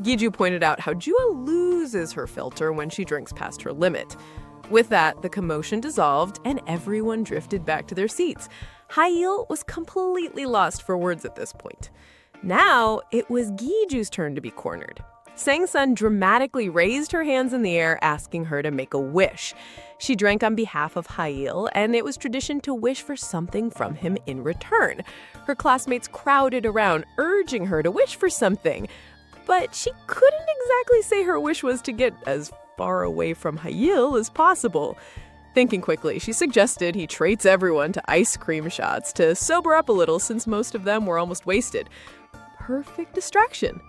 Speaker 2: Giju pointed out how Jua loses her filter when she drinks past her limit. With that, the commotion dissolved and everyone drifted back to their seats. Hail was completely lost for words at this point. Now, it was Giju's turn to be cornered. Sang-sun dramatically raised her hands in the air, asking her to make a wish. She drank on behalf of Hail, and it was tradition to wish for something from him in return. Her classmates crowded around, urging her to wish for something. But she couldn't exactly say her wish was to get as far away from Hail as possible. Thinking quickly, she suggested he treats everyone to ice cream shots to sober up a little since most of them were almost wasted. Perfect distraction.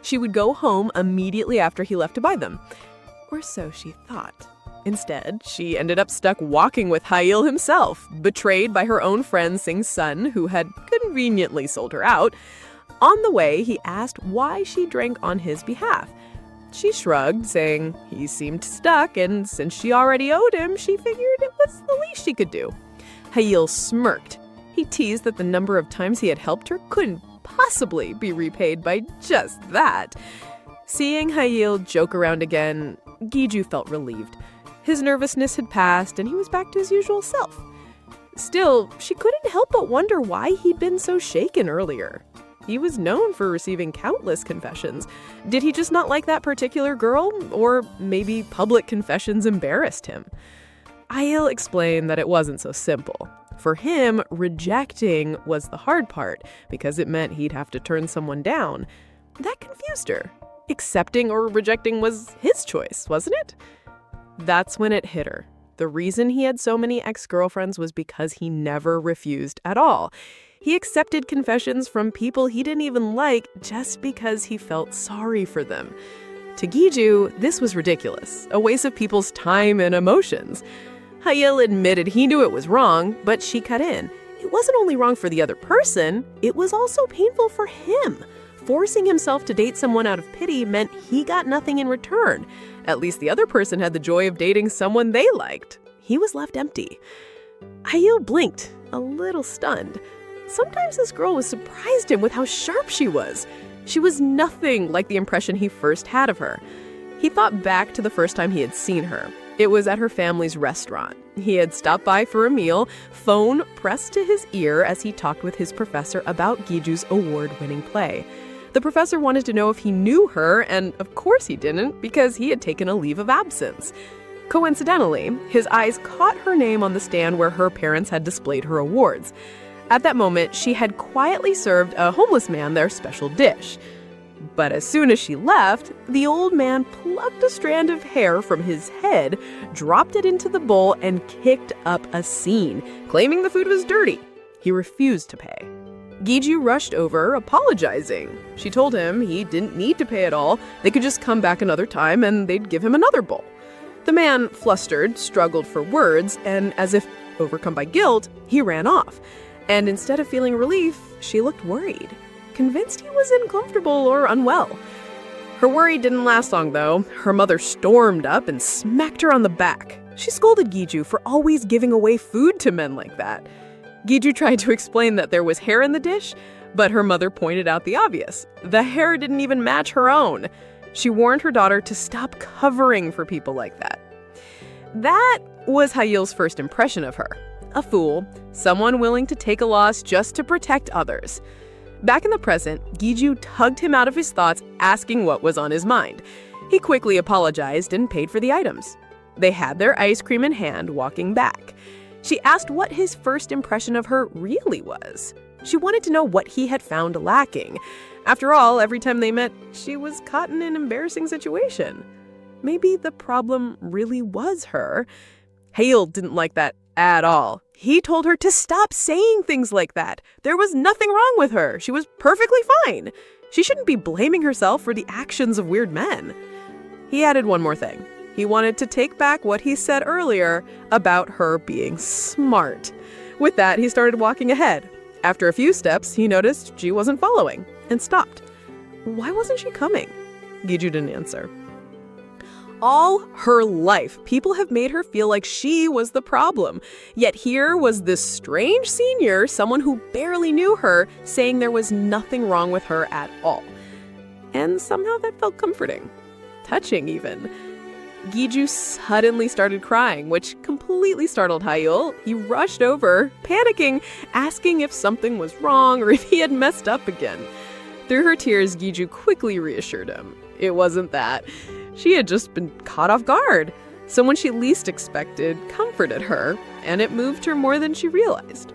Speaker 2: She would go home immediately after he left to buy them. Or so she thought. Instead, she ended up stuck walking with Hail himself, betrayed by her own friend Sing-sun, who had conveniently sold her out. On the way, he asked why she drank on his behalf. She shrugged, saying he seemed stuck, and since she already owed him, she figured it was the least she could do. Hail smirked. He teased that the number of times he had helped her couldn't possibly be repaid by just that. Seeing Hail joke around again, Giju felt relieved. His nervousness had passed, and he was back to his usual self. Still, she couldn't help but wonder why he'd been so shaken earlier. He was known for receiving countless confessions. Did he just not like that particular girl? Or maybe public confessions embarrassed him? Hayeol explained that it wasn't so simple. For him, rejecting was the hard part because it meant he'd have to turn someone down. That confused her. Accepting or rejecting was his choice, wasn't it? That's when it hit her. The reason he had so many ex-girlfriends was because he never refused at all. He accepted confessions from people he didn't even like just because he felt sorry for them. To Giju, this was ridiculous, a waste of people's time and emotions. Hayeol admitted he knew it was wrong, but she cut in. It wasn't only wrong for the other person, it was also painful for him. Forcing himself to date someone out of pity meant he got nothing in return. At least the other person had the joy of dating someone they liked. He was left empty. Hayeol blinked, a little stunned. Sometimes this girl was surprised him with how sharp she was. She was nothing like the impression he first had of her. He thought back to the first time he had seen her. It was at her family's restaurant. He had stopped by for a meal, phone pressed to his ear as he talked with his professor about Giju's award-winning play. The professor wanted to know if he knew her, and of course he didn't, because he had taken a leave of absence. Coincidentally, his eyes caught her name on the stand where her parents had displayed her awards. At that moment, she had quietly served a homeless man their special dish. But as soon as she left, the old man plucked a strand of hair from his head, dropped it into the bowl, and kicked up a scene, claiming the food was dirty. He refused to pay. Giju rushed over, apologizing. She told him he didn't need to pay at all, they could just come back another time and they'd give him another bowl. The man, flustered, struggled for words, and as if overcome by guilt, he ran off. And instead of feeling relief, she looked worried, convinced he was uncomfortable or unwell. Her worry didn't last long, though. Her mother stormed up and smacked her on the back. She scolded Giju for always giving away food to men like that. Giju tried to explain that there was hair in the dish, but her mother pointed out the obvious. The hair didn't even match her own. She warned her daughter to stop covering for people like that. That was Hayeol's first impression of her. A fool, someone willing to take a loss just to protect others. Back in the present, Giju tugged him out of his thoughts, asking what was on his mind. He quickly apologized and paid for the items. They had their ice cream in hand, walking back. She asked what his first impression of her really was. She wanted to know what he had found lacking. After all, every time they met, she was caught in an embarrassing situation. Maybe the problem really was her. Hayeol didn't like that at all. He told her to stop saying things like that. There was nothing wrong with her. She was perfectly fine. She shouldn't be blaming herself for the actions of weird men. He added one more thing. He wanted to take back what he said earlier about her being smart. With that, he started walking ahead. After a few steps, he noticed she wasn't following and stopped. Why wasn't she coming? Giju didn't answer. All her life, people have made her feel like she was the problem. Yet here was this strange senior, someone who barely knew her, saying there was nothing wrong with her at all. And somehow that felt comforting. Touching, even. Giju suddenly started crying, which completely startled Hayeol. He rushed over, panicking, asking if something was wrong or if he had messed up again. Through her tears, Giju quickly reassured him. It wasn't that. She had just been caught off guard. Someone she least expected comforted her, and it moved her more than she realized.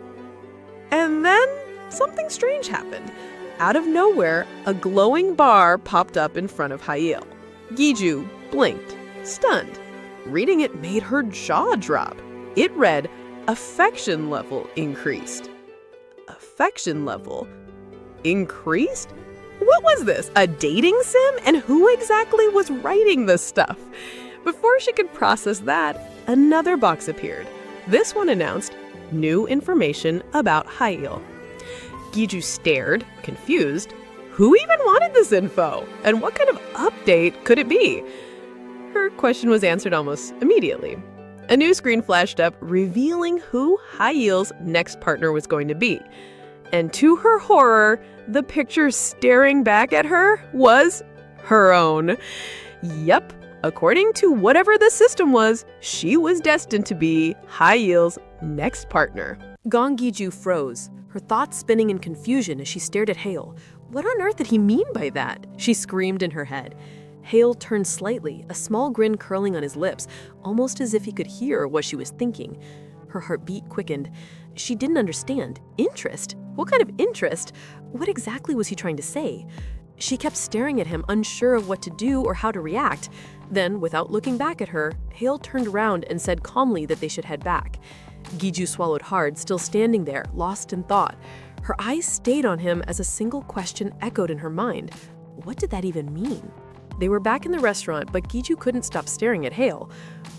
Speaker 2: And then something strange happened. Out of nowhere, a glowing bar popped up in front of Hayeol. Giju blinked, stunned. Reading it made her jaw drop. It read, "Affection level increased." Affection level increased? What was this, a dating sim? And who exactly was writing this stuff? Before she could process that, another box appeared. This one announced, "New information about Hayeol." Giju stared, confused. Who even wanted this info? And what kind of update could it be? Her question was answered almost immediately. A new screen flashed up, revealing who Hayeol's next partner was going to be. And to her horror, the picture staring back at her was her own. Yep, according to whatever the system was, she was destined to be Hayeol's next partner.
Speaker 1: Gong Giju froze, her thoughts spinning in confusion as she stared at Hale. What on earth did he mean by that? She screamed in her head. Hale turned slightly, a small grin curling on his lips, almost as if he could hear what she was thinking. Her heartbeat quickened. She didn't understand. Interest? What kind of interest? What exactly was he trying to say? She kept staring at him, unsure of what to do or how to react. Then, without looking back at her, Hale turned around and said calmly that they should head back. Giju swallowed hard, still standing there, lost in thought. Her eyes stayed on him as a single question echoed in her mind. What did that even mean? They were back in the restaurant, but Giju couldn't stop staring at Hale.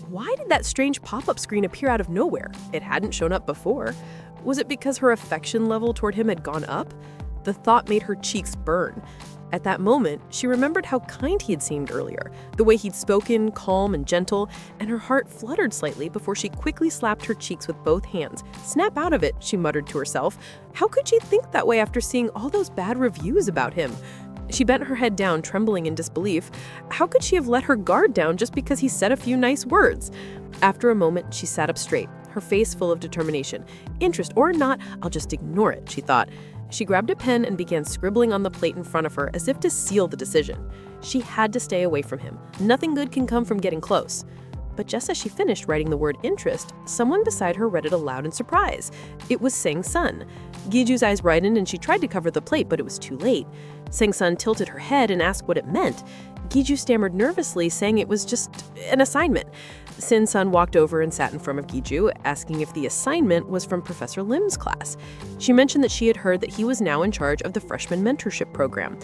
Speaker 1: Why did that strange pop-up screen appear out of nowhere? It hadn't shown up before. Was it because her affection level toward him had gone up? The thought made her cheeks burn. At that moment, she remembered how kind he had seemed earlier, the way he'd spoken, calm and gentle, and her heart fluttered slightly before she quickly slapped her cheeks with both hands. Snap out of it, she muttered to herself. How could she think that way after seeing all those bad reviews about him? She bent her head down, trembling in disbelief. How could she have let her guard down just because he said a few nice words? After a moment, she sat up straight, her face full of determination. Interest or not, I'll just ignore it, she thought. She grabbed a pen and began scribbling on the plate in front of her as if to seal the decision. She had to stay away from him. Nothing good can come from getting close. But just as she finished writing the word interest, someone beside her read it aloud in surprise. It was Sang-sun. Giju's eyes widened and she tried to cover the plate, but it was too late. Sang-sun tilted her head and asked what it meant. Giju stammered nervously, saying it was just an assignment. Sin-sun walked over and sat in front of Giju, asking if the assignment was from Professor Lim's class. She mentioned that she had heard that he was now in charge of the freshman mentorship program.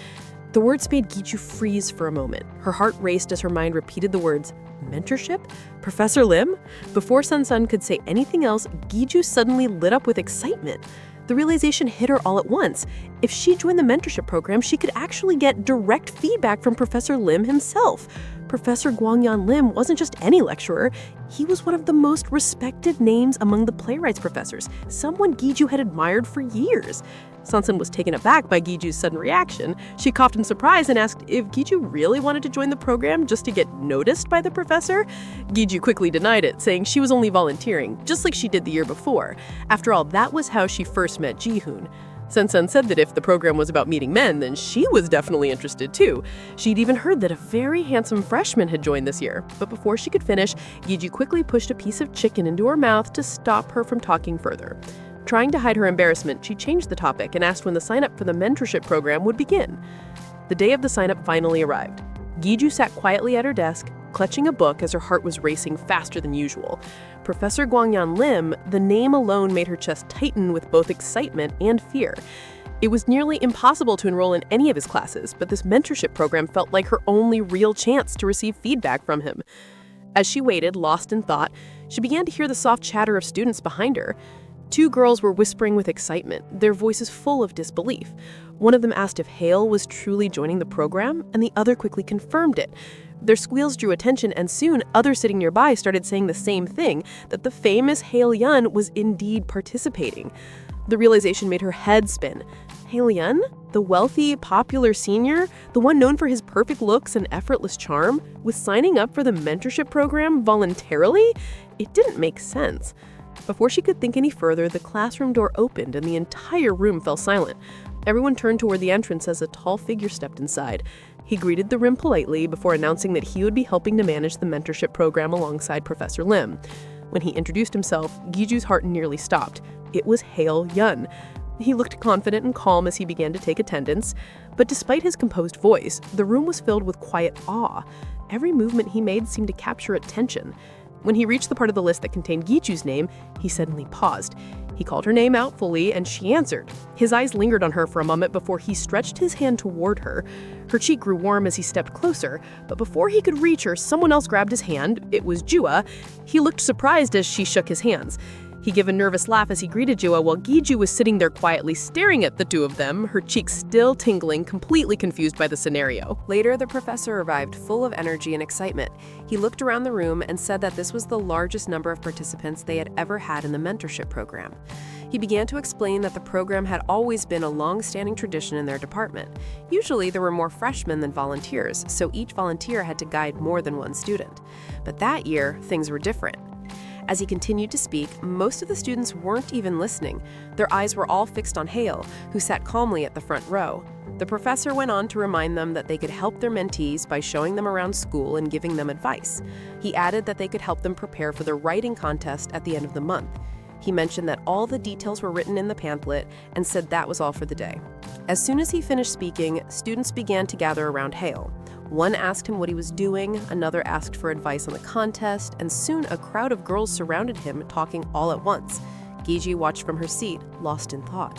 Speaker 1: The words made Giju freeze for a moment. Her heart raced as her mind repeated the words, mentorship? Professor Lim? Before Sun-sun could say anything else, Giju suddenly lit up with excitement. The realization hit her all at once. If she joined the mentorship program, she could actually get direct feedback from Professor Lim himself. Professor Guangyan Lim wasn't just any lecturer. He was one of the most respected names among the playwrights professors, someone Giju had admired for years. Sun-sun was taken aback by Giju's sudden reaction. She coughed in surprise and asked if Giju really wanted to join the program just to get noticed by the professor. Giju quickly denied it, saying she was only volunteering, just like she did the year before. After all, that was how she first met Ji-hoon. Sun-sun said that if the program was about meeting men, then she was definitely interested too. She'd even heard that a very handsome freshman had joined this year. But before she could finish, Giju quickly pushed a piece of chicken into her mouth to stop her from talking further. Trying to hide her embarrassment, she changed the topic and asked when the sign-up for the mentorship program would begin. The day of the sign-up finally arrived. Giju sat quietly at her desk, clutching a book as her heart was racing faster than usual. Professor Guangyan Lim, the name alone made her chest tighten with both excitement and fear. It was nearly impossible to enroll in any of his classes, but this mentorship program felt like her only real chance to receive feedback from him. As she waited, lost in thought, she began to hear the soft chatter of students behind her. Two girls were whispering with excitement, their voices full of disbelief. One of them asked if Hale was truly joining the program, and the other quickly confirmed it. Their squeals drew attention, and soon others sitting nearby started saying the same thing, that the famous Hale Yun was indeed participating. The realization made her head spin. Hale Yun? The wealthy, popular senior, the one known for his perfect looks and effortless charm, was signing up for the mentorship program voluntarily? It didn't make sense. Before she could think any further, the classroom door opened and the entire room fell silent. Everyone turned toward the entrance as a tall figure stepped inside. He greeted the room politely before announcing that he would be helping to manage the mentorship program alongside Professor Lim. When he introduced himself, Giju's heart nearly stopped. It was Hale Yun. He looked confident and calm as he began to take attendance, but despite his composed voice, the room was filled with quiet awe. Every movement he made seemed to capture attention. When he reached the part of the list that contained Giju's name, he suddenly paused. He called her name out fully, and she answered. His eyes lingered on her for a moment before he stretched his hand toward her. Her cheek grew warm as he stepped closer, but before he could reach her, someone else grabbed his hand. It was Jua. He looked surprised as she shook his hands. He gave a nervous laugh as he greeted Jua while Giju was sitting there quietly staring at the two of them, her cheeks still tingling, completely confused by the scenario.
Speaker 4: Later, the professor arrived full of energy and excitement. He looked around the room and said that this was the largest number of participants they had ever had in the mentorship program. He began to explain that the program had always been a long-standing tradition in their department. Usually, there were more freshmen than volunteers, so each volunteer had to guide more than one student. But that year, things were different.
Speaker 2: As he continued to speak, most of the students weren't even listening. Their eyes were all fixed on Hale, who sat calmly at the front row. The professor went on to remind them that they could help their mentees by showing them around school and giving them advice. He added that they could help them prepare for the writing contest at the end of the month. He mentioned that all the details were written in the pamphlet and said that was all for the day. As soon as he finished speaking, students began to gather around Hale. One asked him what he was doing, another asked for advice on the contest, and soon a crowd of girls surrounded him, talking all at once. Giju watched from her seat, lost in thought.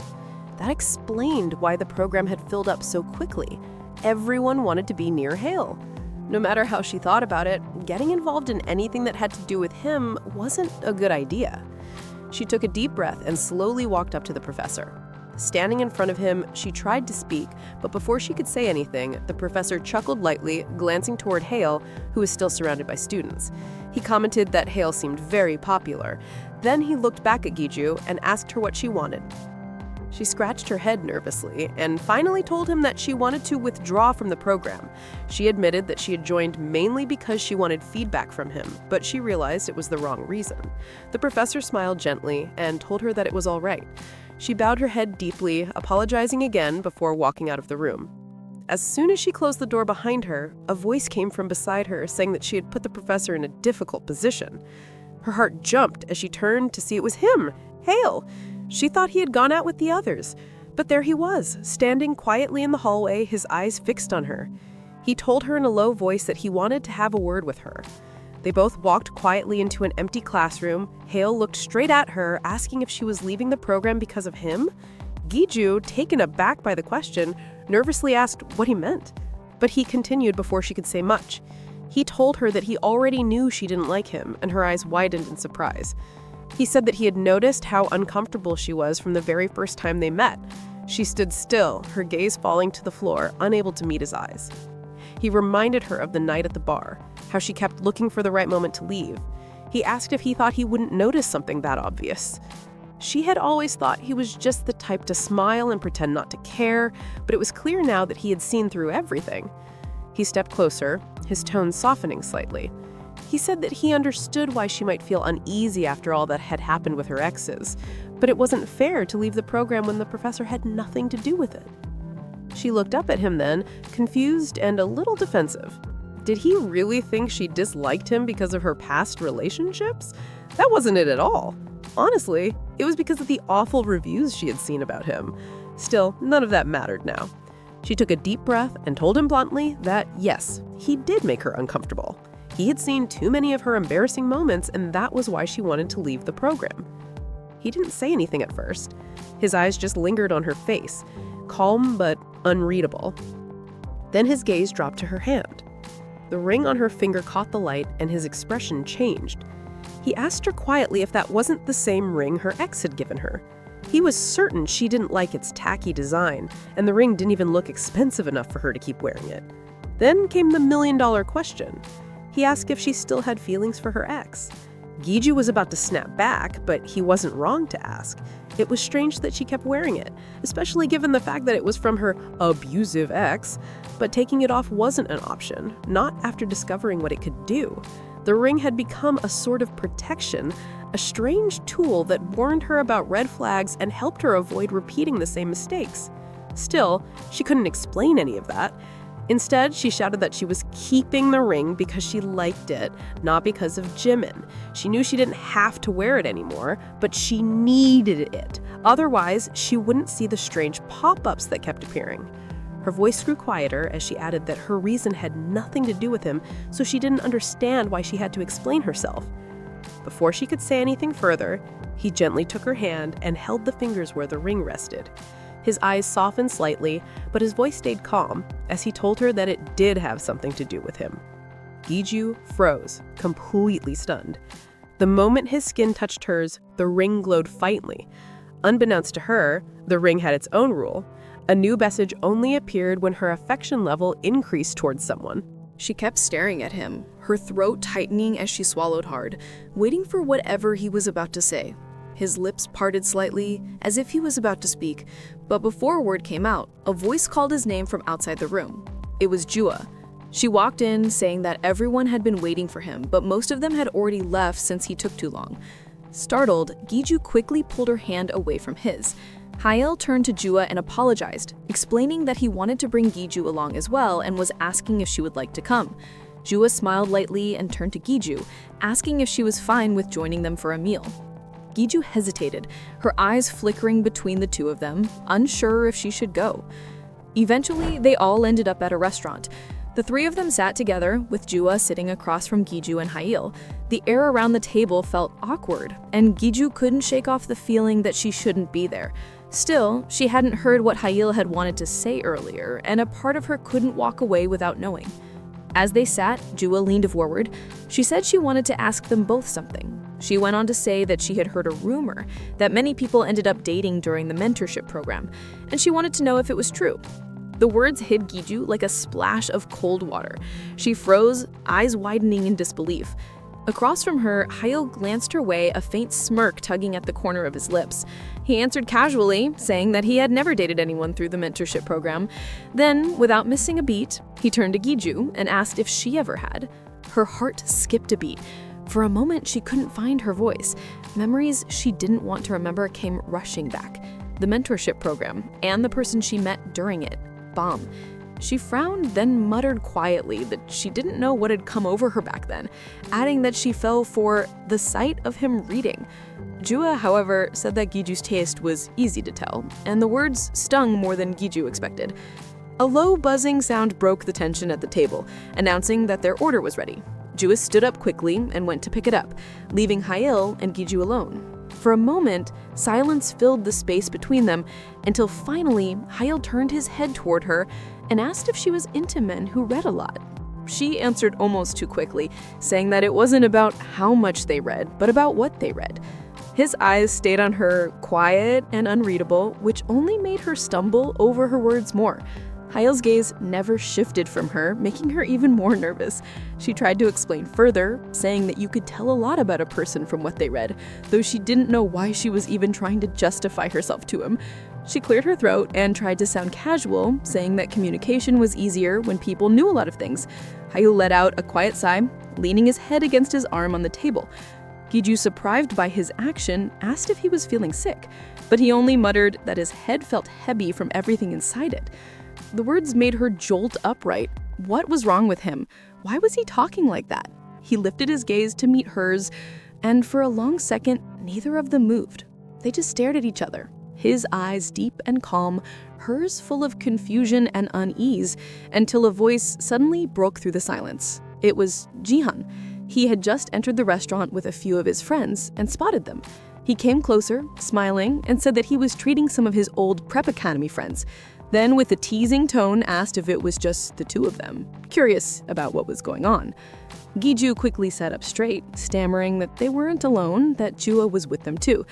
Speaker 2: That explained why the program had filled up so quickly. Everyone wanted to be near Hale. No matter how she thought about it, getting involved in anything that had to do with him wasn't a good idea. She took a deep breath and slowly walked up to the professor. Standing in front of him, she tried to speak, but before she could say anything, the professor chuckled lightly, glancing toward Hale, who was still surrounded by students. He commented that Hale seemed very popular. Then he looked back at Giju and asked her what she wanted. She scratched her head nervously and finally told him that she wanted to withdraw from the program. She admitted that she had joined mainly because she wanted feedback from him, but she realized it was the wrong reason. The professor smiled gently and told her that it was all right. She bowed her head deeply, apologizing again before walking out of the room. As soon as she closed the door behind her, a voice came from beside her saying that she had put the professor in a difficult position. Her heart jumped as she turned to see it was him, Hale. She thought he had gone out with the others, but there he was, standing quietly in the hallway, his eyes fixed on her. He told her in a low voice that he wanted to have a word with her. They both walked quietly into an empty classroom. Hale looked straight at her, asking if she was leaving the program because of him. Giju, taken aback by the question, nervously asked what he meant. But he continued before she could say much. He told her that he already knew she didn't like him, and her eyes widened in surprise. He said that he had noticed how uncomfortable she was from the very first time they met. She stood still, her gaze falling to the floor, unable to meet his eyes. He reminded her of the night at the bar, how she kept looking for the right moment to leave. He asked if he thought he wouldn't notice something that obvious. She had always thought he was just the type to smile and pretend not to care, but it was clear now that he had seen through everything. He stepped closer, his tone softening slightly. He said that he understood why she might feel uneasy after all that had happened with her exes, but it wasn't fair to leave the program when the professor had nothing to do with it. She looked up at him then, confused and a little defensive. Did he really think she disliked him because of her past relationships? That wasn't it at all. Honestly, it was because of the awful reviews she had seen about him. Still, none of that mattered now. She took a deep breath and told him bluntly that, yes, he did make her uncomfortable. He had seen too many of her embarrassing moments, and that was why she wanted to leave the program. He didn't say anything at first. His eyes just lingered on her face, calm but unreadable. Then his gaze dropped to her hand. The ring on her finger caught the light, and his expression changed. He asked her quietly if that wasn't the same ring her ex had given her. He was certain she didn't like its tacky design, and the ring didn't even look expensive enough for her to keep wearing it. Then came the million-dollar question. He asked if she still had feelings for her ex. Giju was about to snap back, but he wasn't wrong to ask. It was strange that she kept wearing it, especially given the fact that it was from her abusive ex, but taking it off wasn't an option, not after discovering what it could do. The ring had become a sort of protection, a strange tool that warned her about red flags and helped her avoid repeating the same mistakes. Still, she couldn't explain any of that. Instead, she shouted that she was keeping the ring because she liked it, not because of Jimin. She knew she didn't have to wear it anymore, but she needed it. Otherwise, she wouldn't see the strange pop-ups that kept appearing. Her voice grew quieter as she added that her reason had nothing to do with him, so she didn't understand why she had to explain herself. Before she could say anything further, he gently took her hand and held the fingers where the ring rested. His eyes softened slightly, but his voice stayed calm as he told her that it did have something to do with him. Giju froze, completely stunned. The moment his skin touched hers, the ring glowed faintly. Unbeknownst to her, the ring had its own rule. A new message only appeared when her affection level increased towards someone.
Speaker 5: She kept staring at him, her throat tightening as she swallowed hard, waiting for whatever he was about to say. His lips parted slightly, as if he was about to speak, but before a word came out, a voice called his name from outside the room. It was Jua. She walked in saying that everyone had been waiting for him, but most of them had already left since he took too long. Startled, Giju quickly pulled her hand away from his. Hael turned to Jua and apologized, explaining that he wanted to bring Giju along as well and was asking if she would like to come. Jua smiled lightly and turned to Giju, asking if she was fine with joining them for a meal. Giju hesitated, her eyes flickering between the two of them, unsure if she should go. Eventually, they all ended up at a restaurant. The three of them sat together, with Jua sitting across from Giju and Hael. The air around the table felt awkward, and Giju couldn't shake off the feeling that she shouldn't be there. Still, she hadn't heard what Hael had wanted to say earlier, and a part of her couldn't walk away without knowing. As they sat, Jua leaned forward. She said she wanted to ask them both something. She went on to say that she had heard a rumor that many people ended up dating during the mentorship program, and she wanted to know if it was true. The words hit Giju like a splash of cold water. She froze, eyes widening in disbelief. Across from her, Hael glanced her way, a faint smirk tugging at the corner of his lips. He answered casually, saying that he had never dated anyone through the mentorship program. Then, without missing a beat, he turned to Giju and asked if she ever had. Her heart skipped a beat. For a moment, she couldn't find her voice. Memories she didn't want to remember came rushing back. The mentorship program, and the person she met during it. Bomb. She frowned, then muttered quietly that she didn't know what had come over her back then, adding that she fell for the sight of him reading. Jua, however, said that Giju's taste was easy to tell, and the words stung more than Giju expected. A low buzzing sound broke the tension at the table, announcing that their order was ready. Jua stood up quickly and went to pick it up, leaving Hael and Giju alone. For a moment, silence filled the space between them, until finally, Hael turned his head toward her and asked if she was into men who read a lot. She answered almost too quickly, saying that it wasn't about how much they read, but about what they read. His eyes stayed on her, quiet and unreadable, which only made her stumble over her words more. Hael's gaze never shifted from her, making her even more nervous. She tried to explain further, saying that you could tell a lot about a person from what they read, though she didn't know why she was even trying to justify herself to him. She cleared her throat and tried to sound casual, saying that communication was easier when people knew a lot of things. Hael let out a quiet sigh, leaning his head against his arm on the table. Giju, surprised by his action, asked if he was feeling sick, but he only muttered that his head felt heavy from everything inside it. The words made her jolt upright. What was wrong with him? Why was he talking like that? He lifted his gaze to meet hers, and for a long second, neither of them moved. They just stared at each other, his eyes deep and calm, hers full of confusion and unease, until a voice suddenly broke through the silence. It was Jihan. He had just entered the restaurant with a few of his friends and spotted them. He came closer, smiling, and said that he was treating some of his old prep academy friends. Then, with a teasing tone, asked if it was just the two of them, curious about what was going on. Giju quickly sat up straight, stammering that they weren't alone, that Jua was with them too.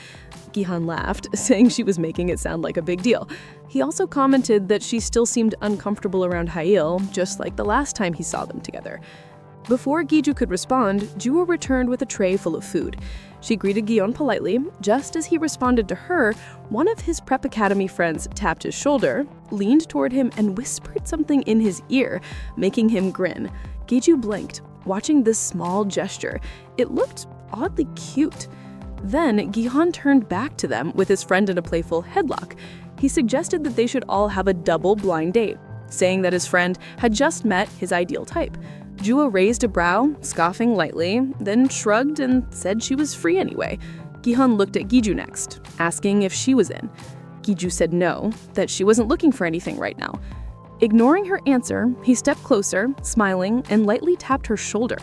Speaker 5: Gihan laughed, saying she was making it sound like a big deal. He also commented that she still seemed uncomfortable around Hael, just like the last time he saw them together. Before Giju could respond, Jua returned with a tray full of food. She greeted Gion politely. Just as he responded to her, one of his prep academy friends tapped his shoulder, leaned toward him, and whispered something in his ear, making him grin. Giju blinked, watching this small gesture. It looked oddly cute. Then Gihan turned back to them with his friend in a playful headlock. He suggested that they should all have a double blind date, saying that his friend had just met his ideal type. Jua raised a brow, scoffing lightly, then shrugged and said she was free anyway. Gihan looked at Giju next, asking if she was in. Giju said no, that she wasn't looking for anything right now. Ignoring her answer, he stepped closer, smiling, and lightly tapped her shoulder.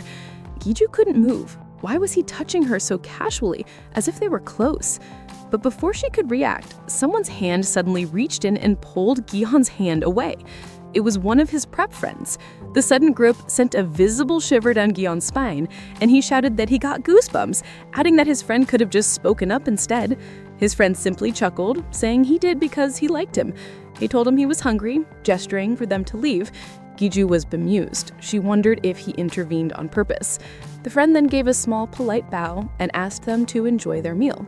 Speaker 5: Giju couldn't move. Why was he touching her so casually, as if they were close? But before she could react, someone's hand suddenly reached in and pulled Gihan's hand away. It was one of his prep friends. The sudden grip sent a visible shiver down Gion's spine, and he shouted that he got goosebumps, adding that his friend could have just spoken up instead. His friend simply chuckled, saying he did because he liked him. He told him he was hungry, gesturing for them to leave. Giju was bemused. She wondered if he intervened on purpose. The friend then gave a small, polite bow and asked them to enjoy their meal.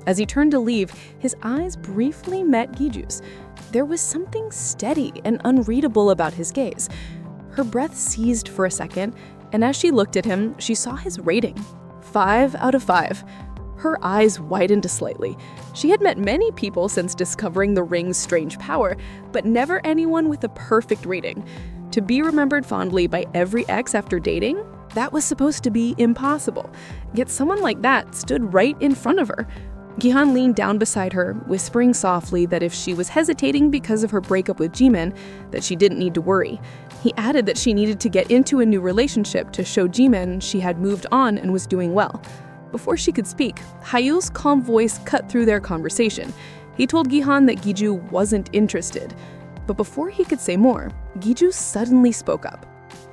Speaker 5: As he turned to leave, his eyes briefly met Giju's. There was something steady and unreadable about his gaze.
Speaker 2: Her breath seized for a second, and as she looked at him, she saw his rating. 5 out of 5. Her eyes widened slightly. She had met many people since discovering the ring's strange power, but never anyone with a perfect rating. To be remembered fondly by every ex after dating? That was supposed to be impossible. Yet someone like that stood right in front of her. Gihan leaned down beside her, whispering softly that if she was hesitating because of her breakup with Jimin, that she didn't need to worry. He added that she needed to get into a new relationship to show Jimin she had moved on and was doing well. Before she could speak, Hyul's calm voice cut through their conversation. He told Gihan that Giju wasn't interested. But before he could say more, Giju suddenly spoke up.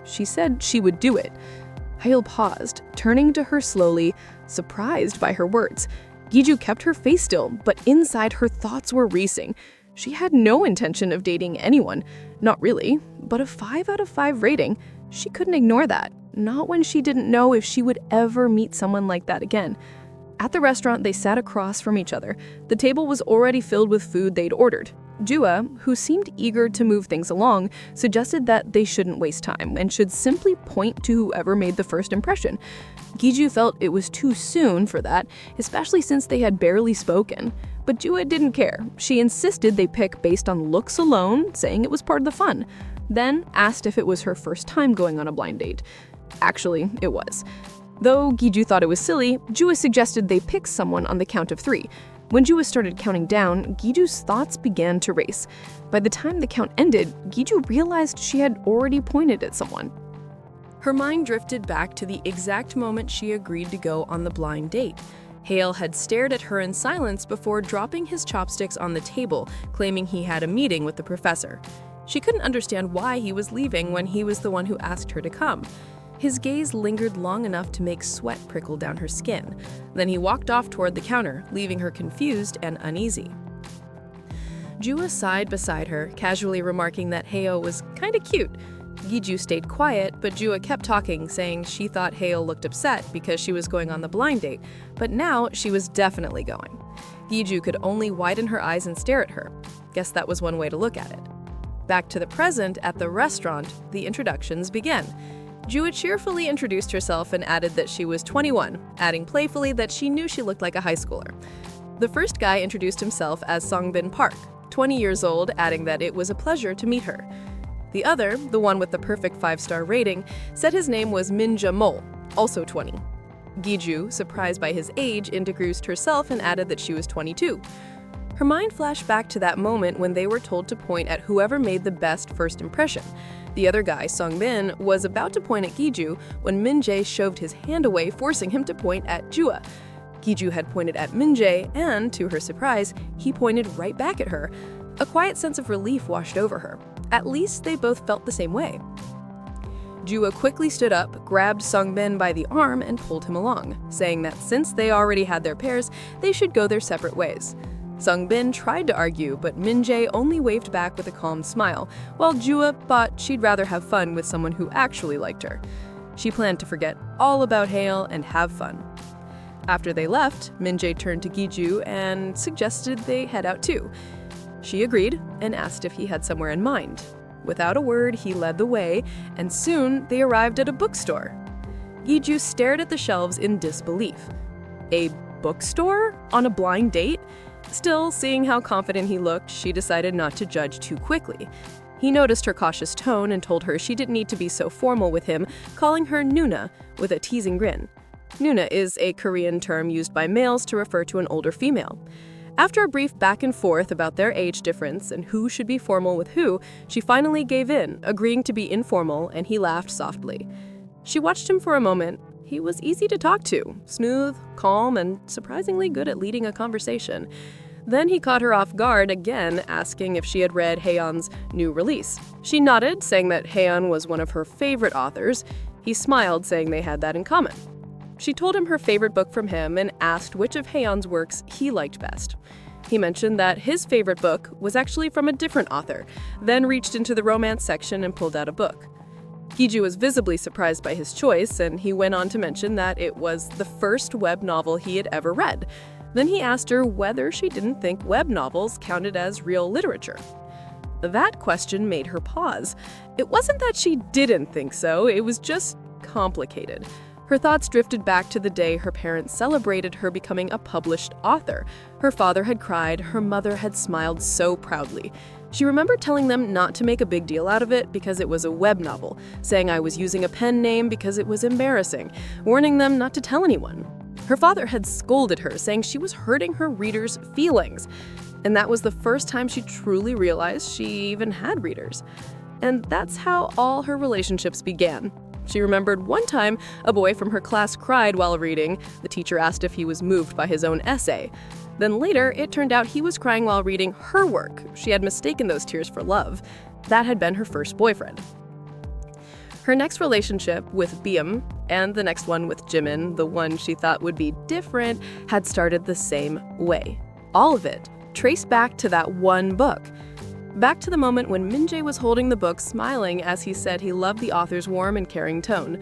Speaker 2: She said she would do it. Hyul paused, turning to her slowly, surprised by her words. Giju kept her face still, but inside her thoughts were racing. She had no intention of dating anyone. Not really, but a 5 out of 5 rating. She couldn't ignore that. Not when she didn't know if she would ever meet someone like that again. At the restaurant, they sat across from each other. The table was already filled with food they'd ordered. Jua, who seemed eager to move things along, suggested that they shouldn't waste time and should simply point to whoever made the first impression. Giju felt it was too soon for that, especially since they had barely spoken. But Jua didn't care. She insisted they pick based on looks alone, saying it was part of the fun. Then asked if it was her first time going on a blind date. Actually, it was. Though Giju thought it was silly, Jua suggested they pick someone on the count of 3. When Jua started counting down, Giju's thoughts began to race. By the time the count ended, Giju realized she had already pointed at someone. Her mind drifted back to the exact moment she agreed to go on the blind date. Hale had stared at her in silence before dropping his chopsticks on the table, claiming he had a meeting with the professor. She couldn't understand why he was leaving when he was the one who asked her to come. His gaze lingered long enough to make sweat prickle down her skin. Then he walked off toward the counter, leaving her confused and uneasy. Jua sighed beside her, casually remarking that Heo was kinda cute. Giju stayed quiet, but Jua kept talking, saying she thought Hale looked upset because she was going on the blind date, but now she was definitely going. Giju could only widen her eyes and stare at her. Guess that was one way to look at it. Back to the present, at the restaurant, the introductions began. Jua cheerfully introduced herself and added that she was 21, adding playfully that she knew she looked like a high schooler. The first guy introduced himself as Songbin Park, 20 years old, adding that it was a pleasure to meet her. The other, the one with the perfect 5-star rating, said his name was Minja Mol, also 20. Giju, surprised by his age, introduced herself and added that she was 22. Her mind flashed back to that moment when they were told to point at whoever made the best first impression. The other guy, Songbin, was about to point at Giju when Minjae shoved his hand away, forcing him to point at Jua. Giju had pointed at Minjae, and, to her surprise, he pointed right back at her. A quiet sense of relief washed over her. At least they both felt the same way. Jua quickly stood up, grabbed Songbin by the arm, and pulled him along, saying that since they already had their pairs, they should go their separate ways. Songbin tried to argue, but Minjae only waved back with a calm smile, while Jua thought she'd rather have fun with someone who actually liked her. She planned to forget all about Hale and have fun. After they left, Minjae turned to Giju and suggested they head out too. She agreed and asked if he had somewhere in mind. Without a word, he led the way, and soon they arrived at a bookstore. Giju stared at the shelves in disbelief. A bookstore? On a blind date? Still, seeing how confident he looked, she decided not to judge too quickly. He noticed her cautious tone and told her she didn't need to be so formal with him, calling her Nuna with a teasing grin. Nuna is a Korean term used by males to refer to an older female. After a brief back and forth about their age difference and who should be formal with who, she finally gave in, agreeing to be informal, and he laughed softly. She watched him for a moment. He was easy to talk to, smooth, calm, and surprisingly good at leading a conversation. Then he caught her off guard again, asking if she had read Haeyeon's new release. She nodded, saying that Haeyeon was one of her favorite authors. He smiled, saying they had that in common. She told him her favorite book from him and asked which of Haeyeon's works he liked best. He mentioned that his favorite book was actually from a different author, then reached into the romance section and pulled out a book. Giju was visibly surprised by his choice, and he went on to mention that it was the first web novel he had ever read. Then he asked her whether she didn't think web novels counted as real literature. That question made her pause. It wasn't that she didn't think so, it was just complicated. Her thoughts drifted back to the day her parents celebrated her becoming a published author. Her father had cried, her mother had smiled so proudly. She remembered telling them not to make a big deal out of it because it was a web novel, saying I was using a pen name because it was embarrassing, warning them not to tell anyone. Her father had scolded her, saying she was hurting her readers' feelings. And that was the first time she truly realized she even had readers. And that's how all her relationships began. She remembered one time a boy from her class cried while reading. The teacher asked if he was moved by his own essay. Then later, it turned out he was crying while reading her work. She had mistaken those tears for love. That had been her first boyfriend. Her next relationship with Byum, and the next one with Jimin, the one she thought would be different, had started the same way. All of it traced back to that one book. Back to the moment when Min-jae was holding the book, smiling as he said he loved the author's warm and caring tone.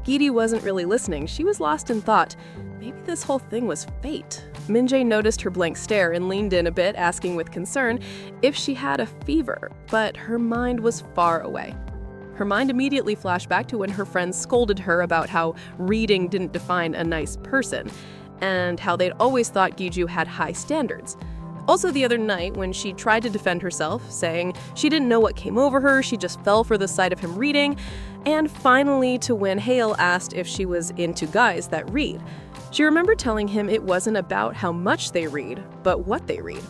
Speaker 2: Giri wasn't really listening. She was lost in thought. Maybe this whole thing was fate. Min-jae noticed her blank stare and leaned in a bit, asking with concern if she had a fever, but her mind was far away. Her mind immediately flashed back to when her friends scolded her about how reading didn't define a nice person, and how they'd always thought Giju had high standards. Also the other night when she tried to defend herself, saying she didn't know what came over her, she just fell for the sight of him reading, and finally to when Hale asked if she was into guys that read. She remembered telling him it wasn't about how much they read, but what they read.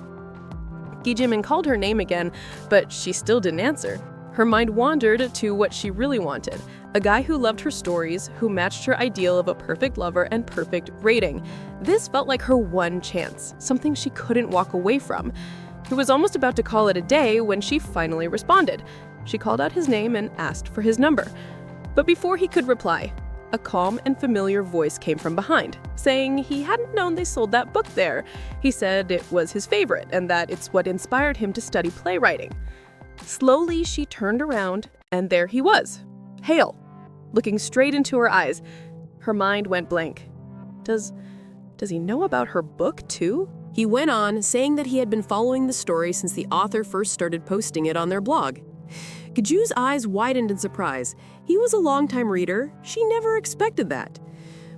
Speaker 2: Gi-jimin called her name again, but she still didn't answer. Her mind wandered to what she really wanted, a guy who loved her stories, who matched her ideal of a perfect lover and perfect rating. This felt like her one chance, something she couldn't walk away from. He was almost about to call it a day when she finally responded. She called out his name and asked for his number. But before he could reply, a calm and familiar voice came from behind, saying he hadn't known they sold that book there. He said it was his favorite and that it's what inspired him to study playwriting. Slowly, she turned around, and there he was, Hale, looking straight into her eyes. Her mind went blank. Does he know about her book, too?
Speaker 1: He went on, saying that he had been following the story since the author first started posting it on their blog. Giju's eyes widened in surprise. He was a longtime reader. She never expected that.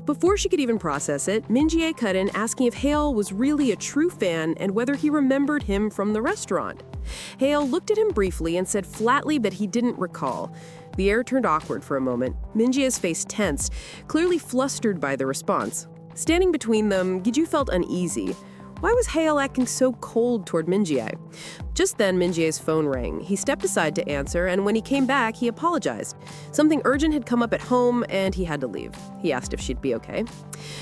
Speaker 1: Before she could even process it, Min-jae cut in, asking if Hale was really a true fan and whether he remembered him from the restaurant. Hale looked at him briefly and said flatly that he didn't recall. The air turned awkward for a moment. Min-jae's face tensed, clearly flustered by the response. Standing between them, Giju felt uneasy. Why was Hale acting so cold toward Min-jae? Just then, Min-jae's phone rang. He stepped aside to answer, and when he came back, he apologized. Something urgent had come up at home, and he had to leave. He asked if she'd be okay.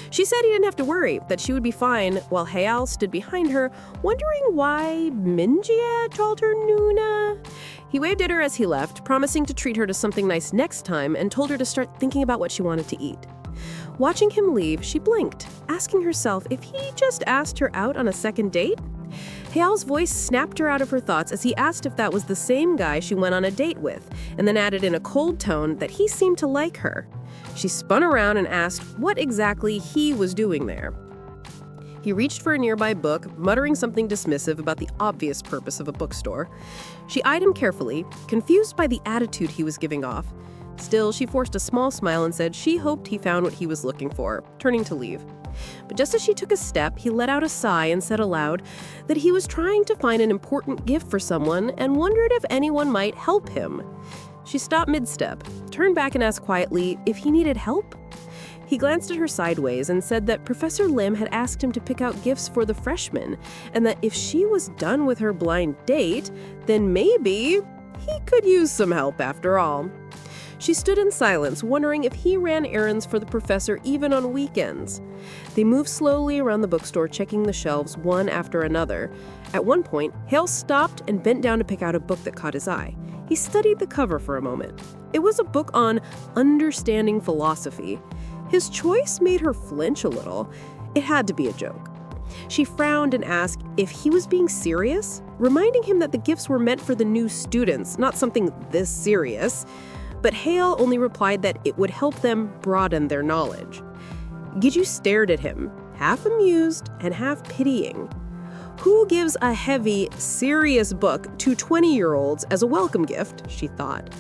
Speaker 1: She said he didn't have to worry, that she would be fine, while Hale stood behind her, wondering why Min-jae called her Nuna. He waved at her as he left, promising to treat her to something nice next time, and told her to start thinking about what she wanted to eat. Watching him leave, she blinked, asking herself if he just asked her out on a second date. Hale's voice snapped her out of her thoughts as he asked if that was the same guy she went on a date with, and then added in a cold tone that he seemed to like her. She spun around and asked what exactly he was doing there. He reached for a nearby book, muttering something dismissive about the obvious purpose of a bookstore. She eyed him carefully, confused by the attitude he was giving off. Still, she forced a small smile and said she hoped he found what he was looking for, turning to leave. But just as she took a step, he let out a sigh and said aloud that he was trying to find an important gift for someone and wondered if anyone might help him. She stopped mid-step, turned back and asked quietly if he needed help. He glanced at her sideways and said that Professor Lim had asked him to pick out gifts for the freshmen, and that if she was done with her blind date, then maybe he could use some help after all. She stood in silence, wondering if he ran errands for the professor even on weekends. They moved slowly around the bookstore, checking the shelves one after another. At one point, Hale stopped and bent down to pick out a book that caught his eye. He studied the cover for a moment. It was a book on understanding philosophy. His choice made her flinch a little. It had to be a joke. She frowned and asked if he was being serious, reminding him that the gifts were meant for the new students, not something this serious. But Hale only replied that it would help them broaden their knowledge. Giju stared at him, half amused and half pitying.
Speaker 2: Who gives a heavy, serious book to 20-year-olds as a welcome gift, she thought.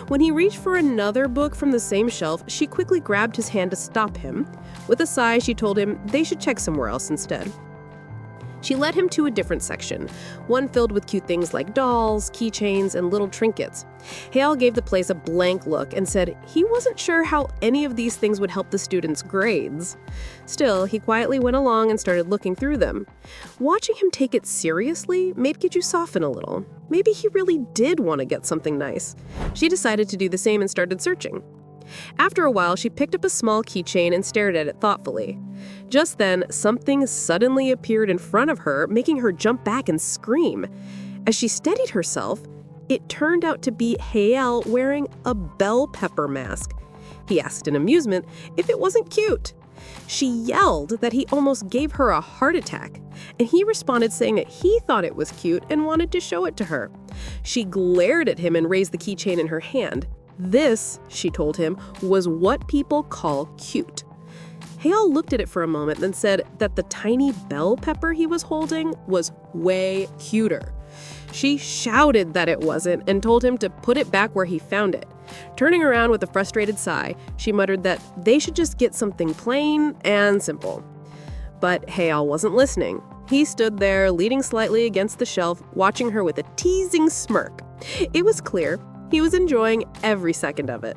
Speaker 2: When he reached for another book from the same shelf, she quickly grabbed his hand to stop him. With a sigh, she told him they should check somewhere else instead. She led him to a different section, one filled with cute things like dolls, keychains, and little trinkets. Haeil gave the place a blank look and said he wasn't sure how any of these things would help the students' grades. Still, he quietly went along and started looking through them. Watching him take it seriously made Giju soften a little. Maybe he really did want to get something nice. She decided to do the same and started searching. After a while, she picked up a small keychain and stared at it thoughtfully. Just then, something suddenly appeared in front of her, making her jump back and scream. As she steadied herself, it turned out to be Haeil wearing a bell pepper mask. He asked in amusement if it wasn't cute. She yelled that he almost gave her a heart attack, and he responded saying that he thought it was cute and wanted to show it to her. She glared at him and raised the keychain in her hand. This, she told him, was what people call cute. Haeil looked at it for a moment, then said that the tiny bell pepper he was holding was way cuter. She shouted that it wasn't and told him to put it back where he found it. Turning around with a frustrated sigh, she muttered that they should just get something plain and simple. But Haeil wasn't listening. He stood there, leaning slightly against the shelf, watching her with a teasing smirk. It was clear he was enjoying every second of it.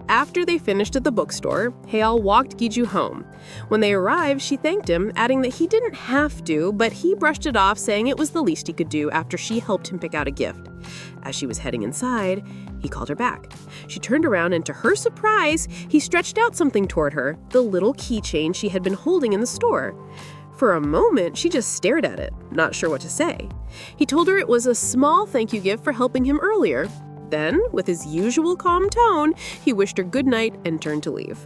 Speaker 2: After they finished at the bookstore, Haeil walked Giju home. When they arrived, she thanked him, adding that he didn't have to, but he brushed it off, saying it was the least he could do after she helped him pick out a gift. As she was heading inside, he called her back. She turned around, and to her surprise, he stretched out something toward her, the little keychain she had been holding in the store. For a moment, she just stared at it, not sure what to say. He told her it was a small thank you gift for helping him earlier. Then, with his usual calm tone, he wished her good night and turned to leave.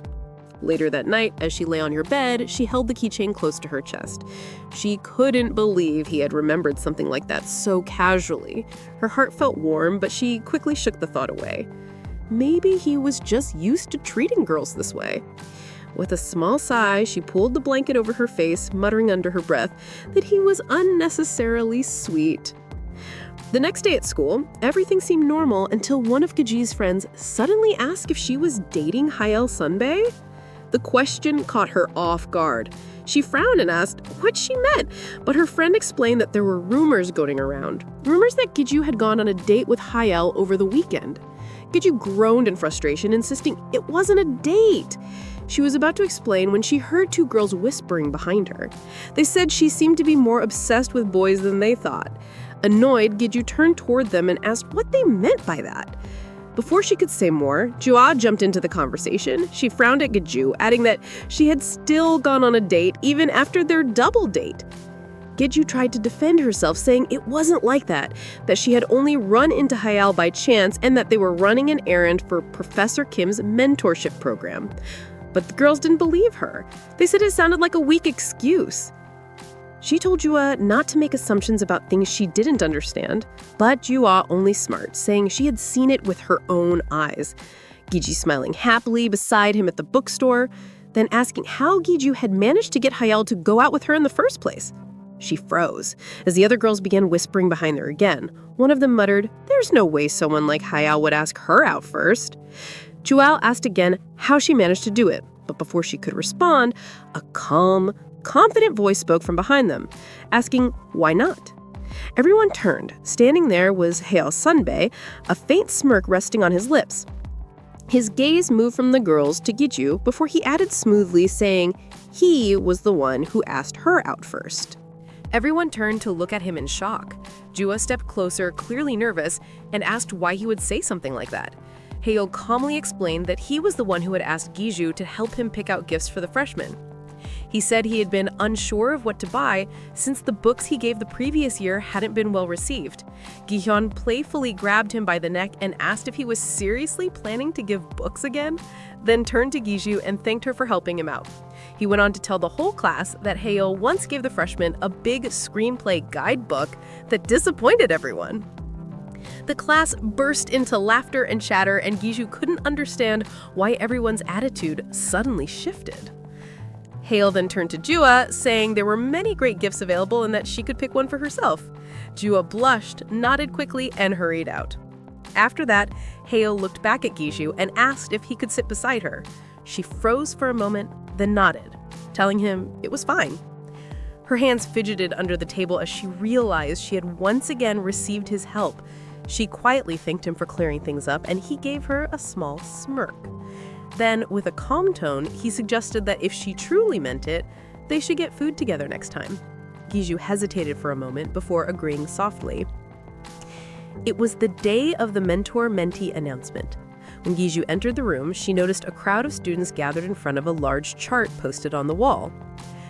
Speaker 2: Later that night, as she lay on her bed, she held the keychain close to her chest. She couldn't believe he had remembered something like that so casually. Her heart felt warm, but she quickly shook the thought away. Maybe he was just used to treating girls this way. With a small sigh, she pulled the blanket over her face, muttering under her breath that he was unnecessarily sweet. The next day at school, everything seemed normal until one of Giju's friends suddenly asked if she was dating Haeil Sunbae. The question caught her off guard. She frowned and asked what she meant, but her friend explained that there were rumors going around. Rumors that Giju had gone on a date with Haeil over the weekend. Giju groaned in frustration, insisting it wasn't a date. She was about to explain when she heard two girls whispering behind her. They said she seemed to be more obsessed with boys than they thought. Annoyed, Giju turned toward them and asked what they meant by that. Before she could say more, Jua jumped into the conversation. She frowned at Giju, adding that she had still gone on a date even after their double date. Giju tried to defend herself, saying it wasn't like that she had only run into Haeil by chance and that they were running an errand for Professor Kim's mentorship program. But the girls didn't believe her. They said it sounded like a weak excuse. She told Jua not to make assumptions about things she didn't understand, but Jua only smirked, saying she had seen it with her own eyes. Giju smiling happily beside him at the bookstore, then asking how Giju had managed to get Haeil to go out with her in the first place. She froze, as the other girls began whispering behind her again. One of them muttered, "There's no way someone like Haeil would ask her out first." Jual asked again how she managed to do it, but before she could respond, a calm, confident voice spoke from behind them, asking why not. Everyone turned. Standing there was Haeil Sunbae, a faint smirk resting on his lips. His gaze moved from the girls to Giju before he added smoothly, saying he was the one who asked her out first.
Speaker 1: Everyone turned to look at him in shock. Jua stepped closer, clearly nervous, and asked why he would say something like that. Haeil calmly explained that he was the one who had asked Giju to help him pick out gifts for the freshmen. He said he had been unsure of what to buy since the books he gave the previous year hadn't been well received. Gihyun playfully grabbed him by the neck and asked if he was seriously planning to give books again, then turned to Giju and thanked her for helping him out. He went on to tell the whole class that Haeil once gave the freshmen a big screenplay guidebook that disappointed everyone. The class burst into laughter and chatter, and Giju couldn't understand why everyone's attitude suddenly shifted.
Speaker 2: Hale then turned to Jua, saying there were many great gifts available and that she could pick one for herself. Jua blushed, nodded quickly, and hurried out. After that, Hale looked back at Giju and asked if he could sit beside her. She froze for a moment, then nodded, telling him it was fine. Her hands fidgeted under the table as she realized she had once again received his help. She quietly thanked him for clearing things up, and he gave her a small smirk. Then, with a calm tone, he suggested that if she truly meant it, they should get food together next time. Giju hesitated for a moment before agreeing softly. It was the day of the mentor-mentee announcement. When Giju entered the room, she noticed a crowd of students gathered in front of a large chart posted on the wall.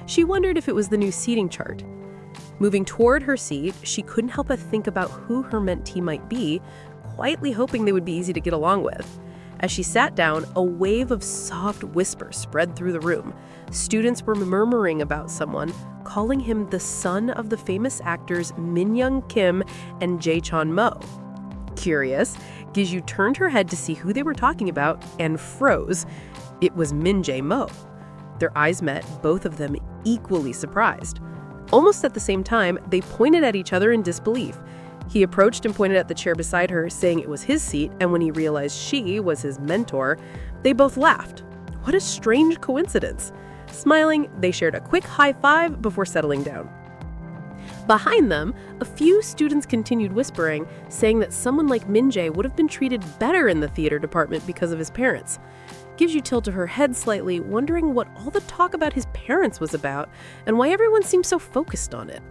Speaker 2: She wondered if it was the new seating chart. Moving toward her seat, she couldn't help but think about who her mentee might be, quietly hoping they would be easy to get along with. As she sat down, a wave of soft whispers spread through the room. Students were murmuring about someone, calling him the son of the famous actors Min Young Kim and Jae-chon Mo. Curious, Giju turned her head to see who they were talking about and froze. It was Min Jae Mo. Their eyes met, both of them equally surprised. Almost at the same time, they pointed at each other in disbelief. He approached and pointed at the chair beside her, saying it was his seat, and when he realized she was his mentor, they both laughed. What a strange coincidence. Smiling, they shared a quick high five before settling down. Behind them, a few students continued whispering, saying that someone like Min Jae would have been treated better in the theater department because of his parents. Giju tilted her head slightly, wondering what all the talk about his parents was about and why everyone seemed so focused on it.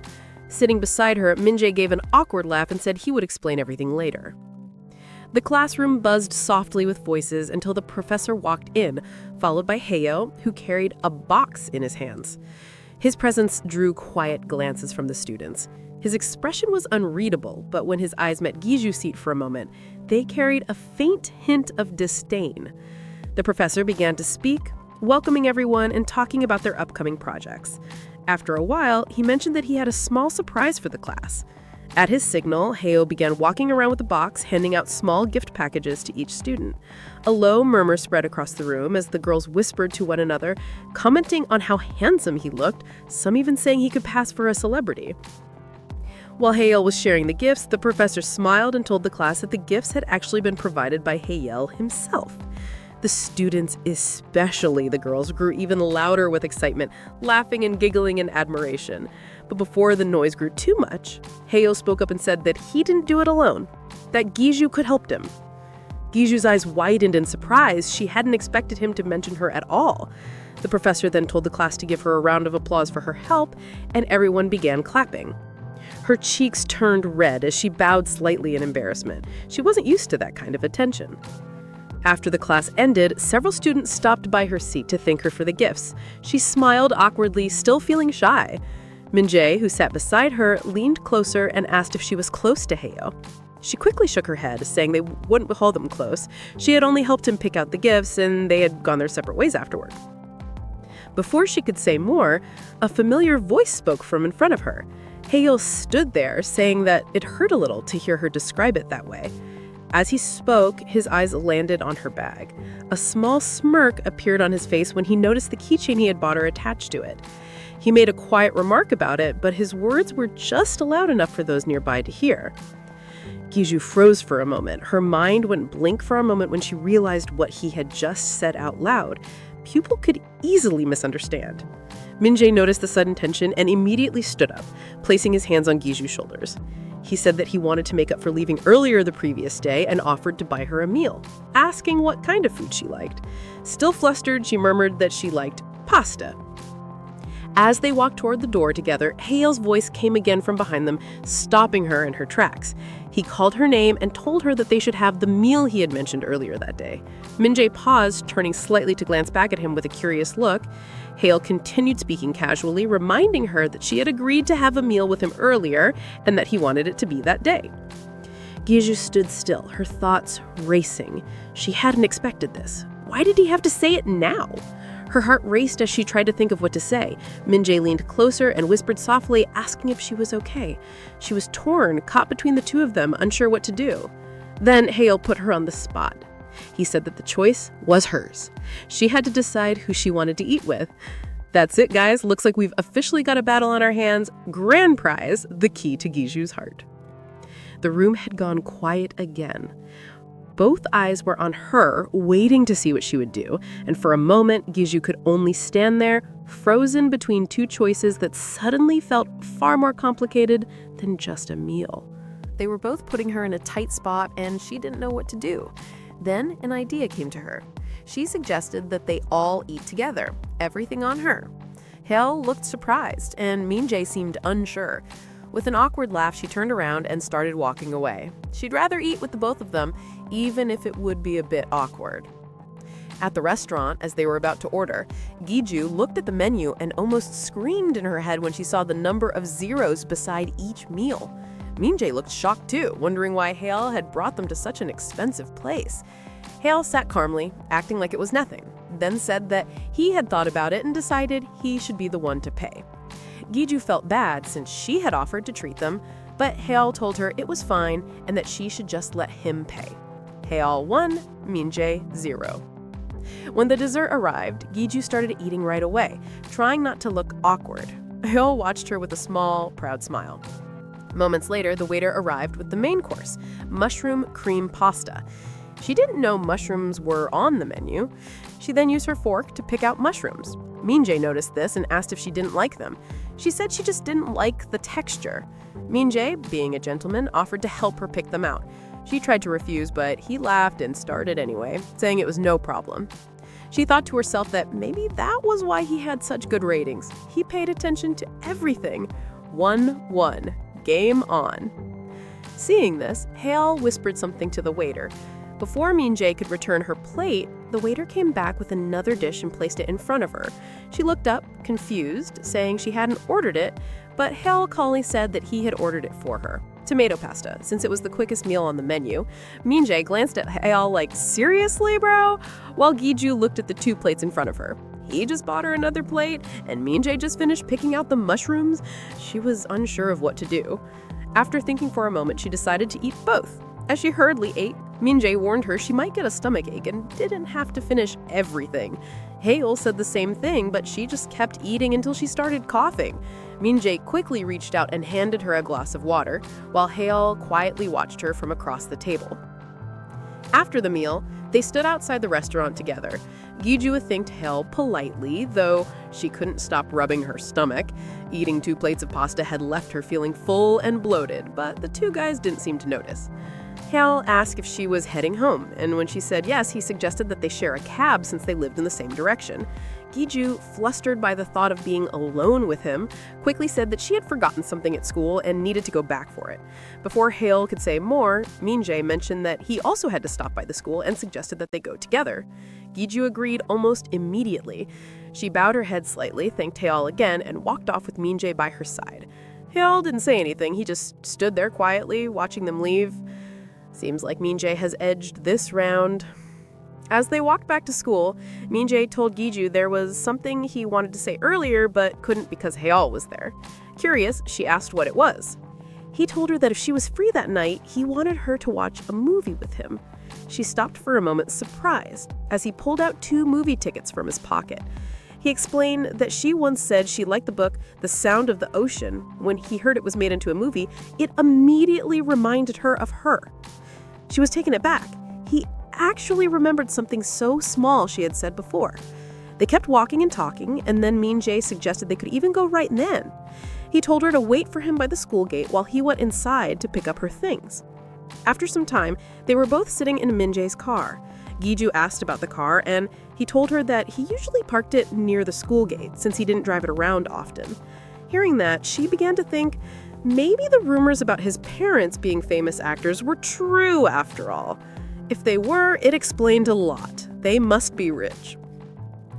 Speaker 2: Sitting beside her, Min Jae gave an awkward laugh and said he would explain everything later. The classroom buzzed softly with voices until the professor walked in, followed by Hayo, who carried a box in his hands. His presence drew quiet glances from the students. His expression was unreadable, but when his eyes met Giju's seat for a moment, they carried a faint hint of disdain. The professor began to speak, welcoming everyone and talking about their upcoming projects. After a while, he mentioned that he had a small surprise for the class. At his signal, Hayo began walking around with a box, handing out small gift packages to each student. A low murmur spread across the room as the girls whispered to one another, commenting on how handsome he looked, some even saying he could pass for a celebrity. While Hayo was sharing the gifts, the professor smiled and told the class that the gifts had actually been provided by Hayo himself. The students, especially the girls, grew even louder with excitement, laughing and giggling in admiration. But before the noise grew too much, Hayo spoke up and said that he didn't do it alone, that Giju could help him. Giju's eyes widened in surprise. She hadn't expected him to mention her at all. The professor then told the class to give her a round of applause for her help, and everyone began clapping. Her cheeks turned red as she bowed slightly in embarrassment. She wasn't used to that kind of attention. After the class ended, several students stopped by her seat to thank her for the gifts. She smiled awkwardly, still feeling shy. Min Jae, who sat beside her, leaned closer and asked if she was close to Hayo. She quickly shook her head, saying they wouldn't call them close. She had only helped him pick out the gifts, and they had gone their separate ways afterward. Before she could say more, a familiar voice spoke from in front of her. Hayo stood there, saying that it hurt a little to hear her describe it that way. As he spoke, his eyes landed on her bag. A small smirk appeared on his face when he noticed the keychain he had bought her attached to it. He made a quiet remark about it, but his words were just loud enough for those nearby to hear. Giju froze for a moment. Her mind went blank for a moment when she realized what he had just said out loud. People could easily misunderstand. Min Jae noticed the sudden tension and immediately stood up, placing his hands on Giju's shoulders. He said that he wanted to make up for leaving earlier the previous day and offered to buy her a meal, asking what kind of food she liked. Still flustered, she murmured that she liked pasta. As they walked toward the door together, Hayo's voice came again from behind them, stopping her in her tracks. He called her name and told her that they should have the meal he had mentioned earlier that day. Min Jae paused, turning slightly to glance back at him with a curious look. Hale continued speaking casually, reminding her that she had agreed to have a meal with him earlier and that he wanted it to be that day. Giju stood still, her thoughts racing. She hadn't expected this. Why did he have to say it now? Her heart raced as she tried to think of what to say. Min Jae leaned closer and whispered softly, asking if she was okay. She was torn, caught between the two of them, unsure what to do. Then Hale put her on the spot. He said that the choice was hers. She had to decide who she wanted to eat with. That's it, guys. Looks like we've officially got a battle on our hands. Grand prize, the key to Giju's heart. The room had gone quiet again. Both eyes were on her, waiting to see what she would do, and for a moment, Giju could only stand there, frozen between two choices that suddenly felt far more complicated than just a meal.
Speaker 1: They were both putting her in a tight spot, and she didn't know what to do. Then an idea came to her. She suggested that they all eat together, everything on her. Hail looked surprised, and Min-jae seemed unsure. With an awkward laugh, she turned around and started walking away. She'd rather eat with the both of them, even if it would be a bit awkward. At the restaurant, as they were about to order, Giju looked at the menu and almost screamed in her head when she saw the number of zeros beside each meal. Min-jae looked shocked too, wondering why Hail had brought them to such an expensive place. Hail sat calmly, acting like it was nothing, then said that he had thought about it and decided he should be the one to pay. Giju felt bad since she had offered to treat them, but Hail told her it was fine and that she should just let him pay. Hail 1, Min-jae 0. When the dessert arrived, Giju started eating right away, trying not to look awkward. Hail watched her with a small, proud smile. Moments later, the waiter arrived with the main course, mushroom cream pasta. She didn't know mushrooms were on the menu. She then used her fork to pick out mushrooms. Min-jae noticed this and asked if she didn't like them. She said she just didn't like the texture. Min-jae, being a gentleman, offered to help her pick them out. She tried to refuse, but he laughed and started anyway, saying it was no problem. She thought to herself that maybe that was why he had such good ratings. He paid attention to everything. 1-1. Game on. Seeing this, Hail whispered something to the waiter. Before Min-jae could return her plate, the waiter came back with another dish and placed it in front of her. She looked up, confused, saying she hadn't ordered it, but Hail calmly said that he had ordered it for her. Tomato pasta, since it was the quickest meal on the menu. Min-jae glanced at Hail like, seriously, bro? While Giju looked at the two plates in front of her. He just bought her another plate, and Min-jae just finished picking out the mushrooms. She was unsure of what to do. After thinking for a moment, she decided to eat both. As she hurriedly ate, Min-jae warned her she might get a stomachache and didn't have to finish everything. Hail said the same thing, but she just kept eating until she started coughing. Min-jae quickly reached out and handed her a glass of water, while Hail quietly watched her from across the table. After the meal, they stood outside the restaurant together. Giju thanked Hail politely, though she couldn't stop rubbing her stomach. Eating 2 plates of pasta had left her feeling full and bloated, but the two guys didn't seem to notice. Hail asked if she was heading home, and when she said yes, he suggested that they share a cab since they lived in the same direction. Giju, flustered by the thought of being alone with him, quickly said that she had forgotten something at school and needed to go back for it. Before Hail could say more, Min-jae mentioned that he also had to stop by the school and suggested that they go together. Giju agreed almost immediately. She bowed her head slightly, thanked Hail again, and walked off with Min-jae by her side. Hail didn't say anything, he just stood there quietly, watching them leave. Seems like Min-jae has edged this round. As they walked back to school, Min-jae told Giju there was something he wanted to say earlier but couldn't because Haeol was there. Curious, she asked what it was. He told her that if she was free that night, he wanted her to watch a movie with him. She stopped for a moment, surprised, as he pulled out 2 movie tickets from his pocket. He explained that she once said she liked the book The Sound of the Ocean. When he heard it was made into a movie, it immediately reminded her of her. She was taken aback. He actually remembered something so small she had said before. They kept walking and talking, and then Min-jae suggested they could even go right then. He told her to wait for him by the school gate while he went inside to pick up her things. After some time, they were both sitting in Min-jae's car. Giju asked about the car, and he told her that he usually parked it near the school gate since he didn't drive it around often. Hearing that, she began to think maybe the rumors about his parents being famous actors were true after all. If they were, it explained a lot. They must be rich.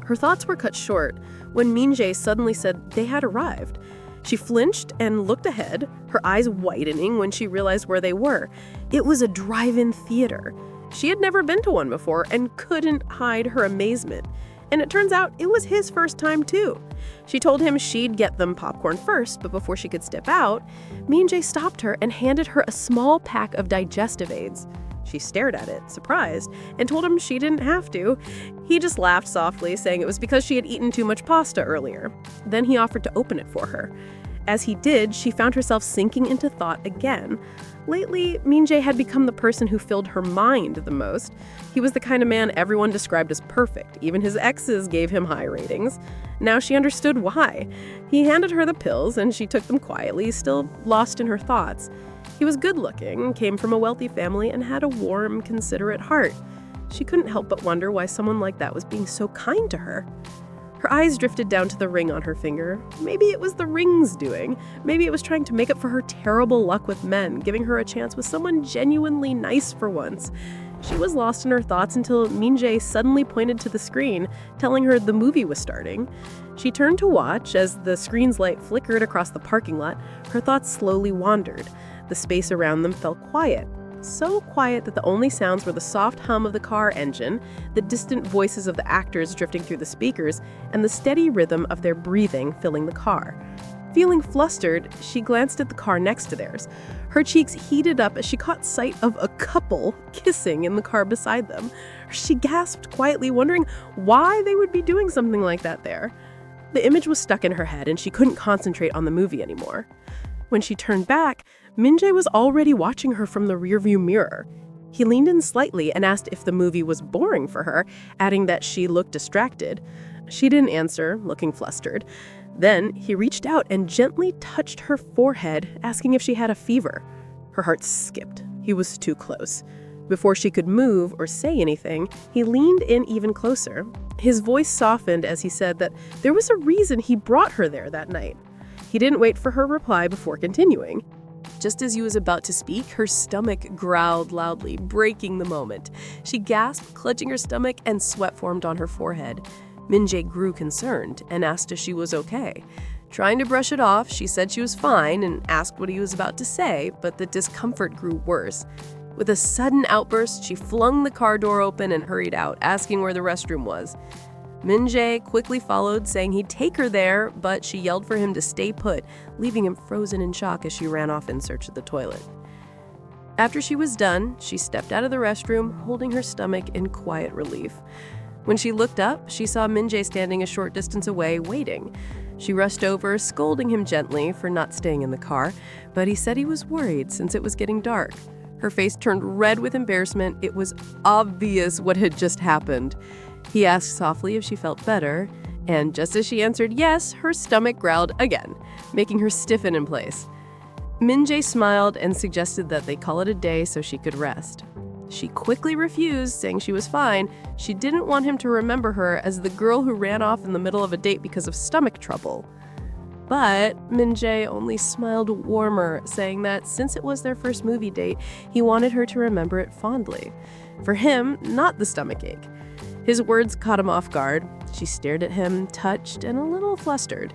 Speaker 1: Her thoughts were cut short when Min-jae suddenly said they had arrived. She flinched and looked ahead, her eyes widening when she realized where they were. It was a drive-in theater. She had never been to one before and couldn't hide her amazement. And it turns out it was his first time too. She told him she'd get them popcorn first, but before she could step out, Min-jae stopped her and handed her a small pack of digestive aids.
Speaker 2: She stared at it, surprised, and told him she didn't have to. He just laughed softly, saying it was because she had eaten too much pasta earlier. Then he offered to open it for her. As he did, she found herself sinking into thought again. Lately, Min-jae had become the person who filled her mind the most. He was the kind of man everyone described as perfect. Even his exes gave him high ratings. Now she understood why. He handed her the pills, and she took them quietly, still lost in her thoughts. He was good-looking, came from a wealthy family, and had a warm, considerate heart. She couldn't help but wonder why someone like that was being so kind to her. Her eyes drifted down to the ring on her finger. Maybe it was the ring's doing. Maybe it was trying to make up for her terrible luck with men, giving her a chance with someone genuinely nice for once. She was lost in her thoughts until Min-jae suddenly pointed to the screen, telling her the movie was starting. She turned to watch. As the screen's light flickered across the parking lot, her thoughts slowly wandered. The space around them felt quiet. So quiet that the only sounds were the soft hum of the car engine, the distant voices of the actors drifting through the speakers, and the steady rhythm of their breathing filling the car. Feeling flustered, she glanced at the car next to theirs. Her cheeks heated up as she caught sight of a couple kissing in the car beside them. She gasped quietly, wondering why they would be doing something like that there. The image was stuck in her head, and she couldn't concentrate on the movie anymore. When she turned back, Min-jae was already watching her from the rearview mirror. He leaned in slightly and asked if the movie was boring for her, adding that she looked distracted. She didn't answer, looking flustered. Then he reached out and gently touched her forehead, asking if she had a fever. Her heart skipped. He was too close. Before she could move or say anything, he leaned in even closer. His voice softened as he said that there was a reason he brought her there that night. He didn't wait for her reply before continuing. Just as he was about to speak, her stomach growled loudly, breaking the moment. She gasped, clutching her stomach, and sweat formed on her forehead. Min-jae grew concerned and asked if she was okay. Trying to brush it off, she said she was fine and asked what he was about to say, but the discomfort grew worse. With a sudden outburst, she flung the car door open and hurried out, asking where the restroom was. Min-jae quickly followed, saying he'd take her there, but she yelled for him to stay put, leaving him frozen in shock as she ran off in search of the toilet. After she was done, she stepped out of the restroom, holding her stomach in quiet relief. When she looked up, she saw Min-jae standing a short distance away, waiting. She rushed over, scolding him gently for not staying in the car, but he said he was worried since it was getting dark. Her face turned red with embarrassment. It was obvious what had just happened. He asked softly if she felt better, and just as she answered yes, her stomach growled again, making her stiffen in place. Min-jae smiled and suggested that they call it a day so she could rest. She quickly refused, saying she was fine. She didn't want him to remember her as the girl who ran off in the middle of a date because of stomach trouble. But Min-jae only smiled warmer, saying that since it was their first movie date, he wanted her to remember it fondly. For him, not the stomachache. His words caught him off guard. She stared at him, touched and a little flustered.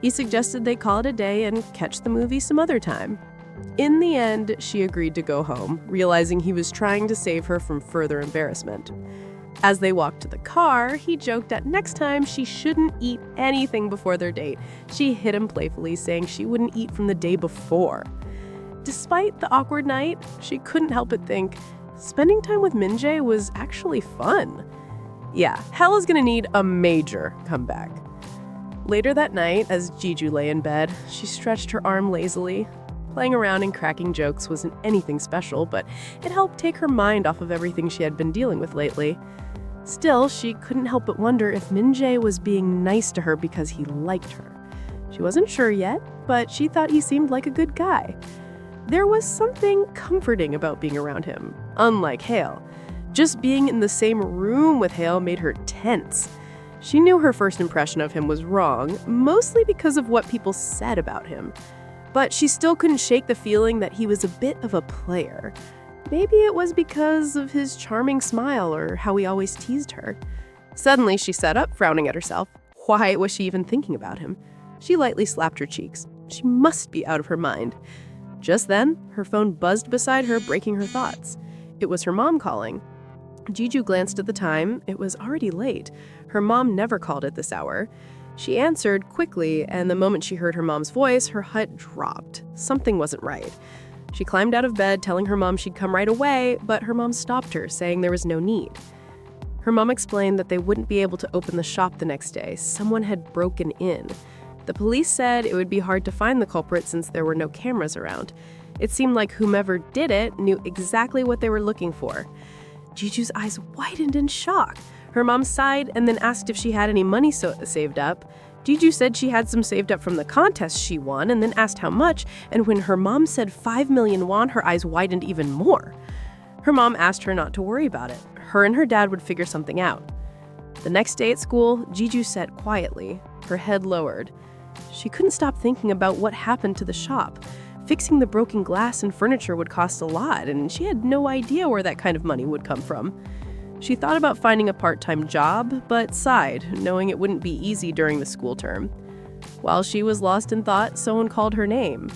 Speaker 2: He suggested they call it a day and catch the movie some other time. In the end, she agreed to go home, realizing he was trying to save her from further embarrassment. As they walked to the car, he joked that next time she shouldn't eat anything before their date. She hit him playfully, saying she wouldn't eat from the day before. Despite the awkward night, she couldn't help but think, spending time with Min-jae was actually fun. Yeah, hell is gonna need a major comeback. Later that night, as Giju lay in bed, she stretched her arm lazily. Playing around and cracking jokes wasn't anything special, but it helped take her mind off of everything she had been dealing with lately. Still, she couldn't help but wonder if Min-jae was being nice to her because he liked her. She wasn't sure yet, but she thought he seemed like a good guy. There was something comforting about being around him, unlike Hale. Just being in the same room with Hale made her tense. She knew her first impression of him was wrong, mostly because of what people said about him. But she still couldn't shake the feeling that he was a bit of a player. Maybe it was because of his charming smile or how he always teased her. Suddenly, she sat up, frowning at herself. Why was she even thinking about him? She lightly slapped her cheeks. She must be out of her mind. Just then, her phone buzzed beside her, breaking her thoughts. It was her mom calling. Giju glanced at the time. It was already late. Her mom never called at this hour. She answered quickly, and the moment she heart her mom's voice, her heart dropped. Something wasn't right. She climbed out of bed, telling her mom she'd come right away, but her mom stopped her, saying there was no need. Her mom explained that they wouldn't be able to open the shop the next day. Someone had broken in. The police said it would be hard to find the culprit since there were no cameras around. It seemed like whomever did it knew exactly what they were looking for. Giju's eyes widened in shock. Her mom sighed and then asked if she had any money saved up. Giju said she had some saved up from the contest she won and then asked how much, and when her mom said 5 million won, her eyes widened even more. Her mom asked her not to worry about it. Her and her dad would figure something out. The next day at school, Giju sat quietly, her head lowered. She couldn't stop thinking about what happened to the shop. Fixing the broken glass and furniture would cost a lot, and she had no idea where that kind of money would come from. She thought about finding a part-time job, but sighed, knowing it wouldn't be easy during the school term. While she was lost in thought, someone called her name.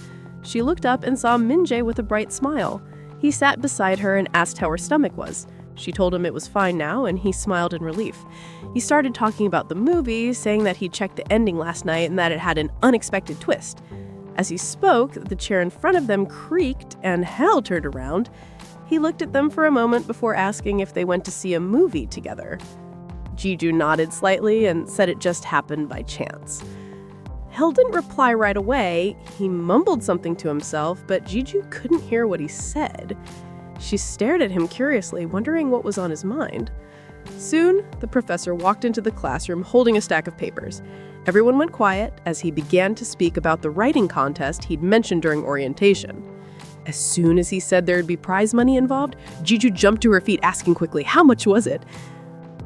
Speaker 2: She looked up and saw Min-jae with a bright smile. He sat beside her and asked how her stomach was. She told him it was fine now, and he smiled in relief. He started talking about the movie, saying that he checked the ending last night and that it had an unexpected twist. As he spoke, the chair in front of them creaked and Hal turned around. He looked at them for a moment before asking if they went to see a movie together. Giju nodded slightly and said it just happened by chance. Hal didn't reply right away. He mumbled something to himself, but Giju couldn't hear what he said. She stared at him curiously, wondering what was on his mind. Soon, the professor walked into the classroom holding a stack of papers. Everyone went quiet as he began to speak about the writing contest he'd mentioned during orientation. As soon as he said there'd be prize money involved, Giju jumped to her feet asking quickly, how much was it?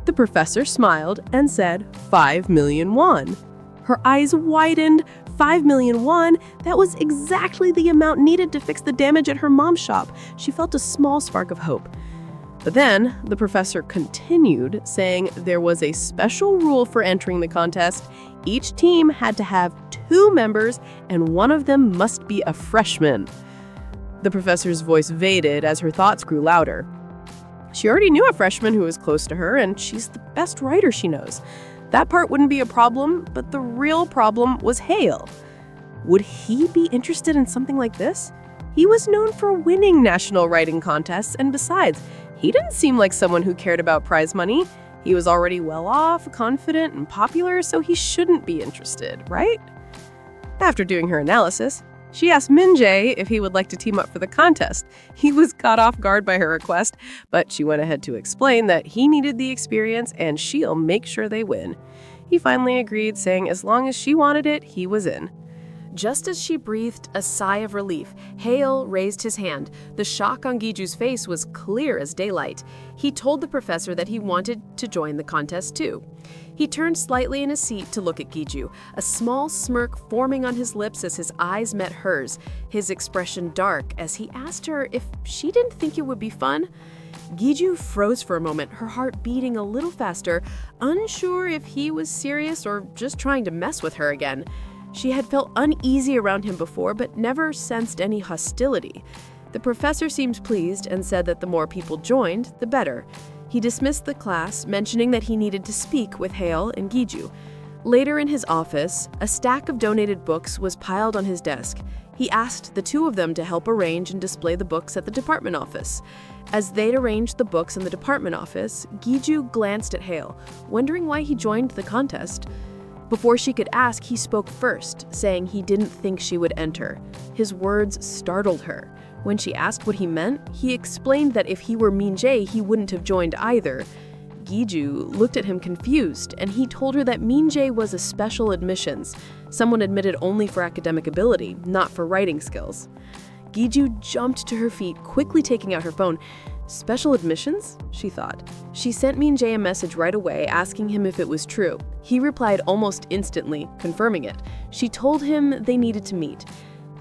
Speaker 2: The professor smiled and said, 5 million won. Her eyes widened. 5 million won? That was exactly the amount needed to fix the damage at her mom's shop. She felt a small spark of hope. But then the professor continued, saying there was a special rule for entering the contest. Each team had to have 2 members, and one of them must be a freshman. The professor's voice faded as her thoughts grew louder. She already knew a freshman who was close to her, and she's the best writer she knows. That part wouldn't be a problem, but the real problem was Hale. Would he be interested in something like this? He was known for winning national writing contests, and besides, he didn't seem like someone who cared about prize money. He was already well off, confident, and popular, so he shouldn't be interested, right? After doing her analysis, she asked Min-jae if he would like to team up for the contest. He was caught off guard by her request, but she went ahead to explain that he needed the experience and she'll make sure they win. He finally agreed, saying as long as she wanted it, he was in.
Speaker 1: Just as she breathed a sigh of relief, Hale raised his hand. The shock on Giju's face was clear as daylight. He told the professor that he wanted to join the contest too. He turned slightly in his seat to look at Giju, a small smirk forming on his lips as his eyes met hers, his expression dark as he asked her if she didn't think it would be fun. Giju froze for a moment, her heart beating a little faster, unsure if he was serious or just trying to mess with her again. She had felt uneasy around him before, but never sensed any hostility. The professor seemed pleased and said that the more people joined, the better. He dismissed the class, mentioning that he needed to speak with Hale and Giju. Later in his office, a stack of donated books was piled on his desk. He asked the 2 of them to help arrange and display the books at the department office. As they'd arranged the books in the department office, Giju glanced at Hale, wondering why he joined the contest. Before she could ask, he spoke first, saying he didn't think she would enter. His words startled her. When she asked what he meant, he explained that if he were Min-jae, he wouldn't have joined either. Giju looked at him confused, and he told her that Min-jae was a special admissions, someone admitted only for academic ability, not for writing skills. Giju jumped to her feet, quickly taking out her phone. Special admissions? She thought. She sent Min-jae a message right away, asking him if it was true. He replied almost instantly, confirming it. She told him they needed to meet.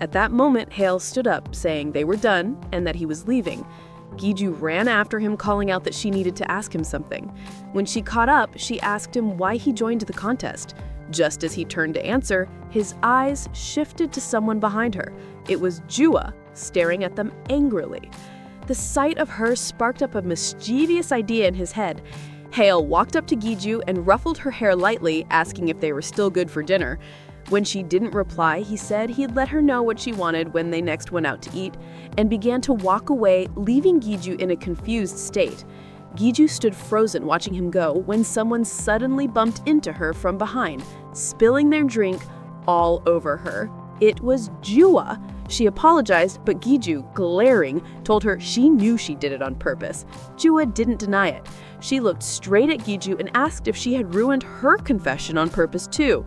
Speaker 1: At that moment, Hale stood up, saying they were done and that he was leaving. Giju ran after him, calling out that she needed to ask him something. When she caught up, she asked him why he joined the contest. Just as he turned to answer, his eyes shifted to someone behind her. It was Jua, staring at them angrily. The sight of her sparked up a mischievous idea in his head. Hale walked up to Giju and ruffled her hair lightly, asking if they were still good for dinner.
Speaker 2: When she didn't reply, he said he'd let her know what she wanted when they next went out to eat, and began to walk away, leaving Giju in a confused state. Giju stood frozen watching him go when someone suddenly bumped into her from behind, spilling their drink all over her. It was Jua. She apologized, but Giju, glaring, told her she knew she did it on purpose. Jua didn't deny it. She looked straight at Giju and asked if she had ruined her confession on purpose too.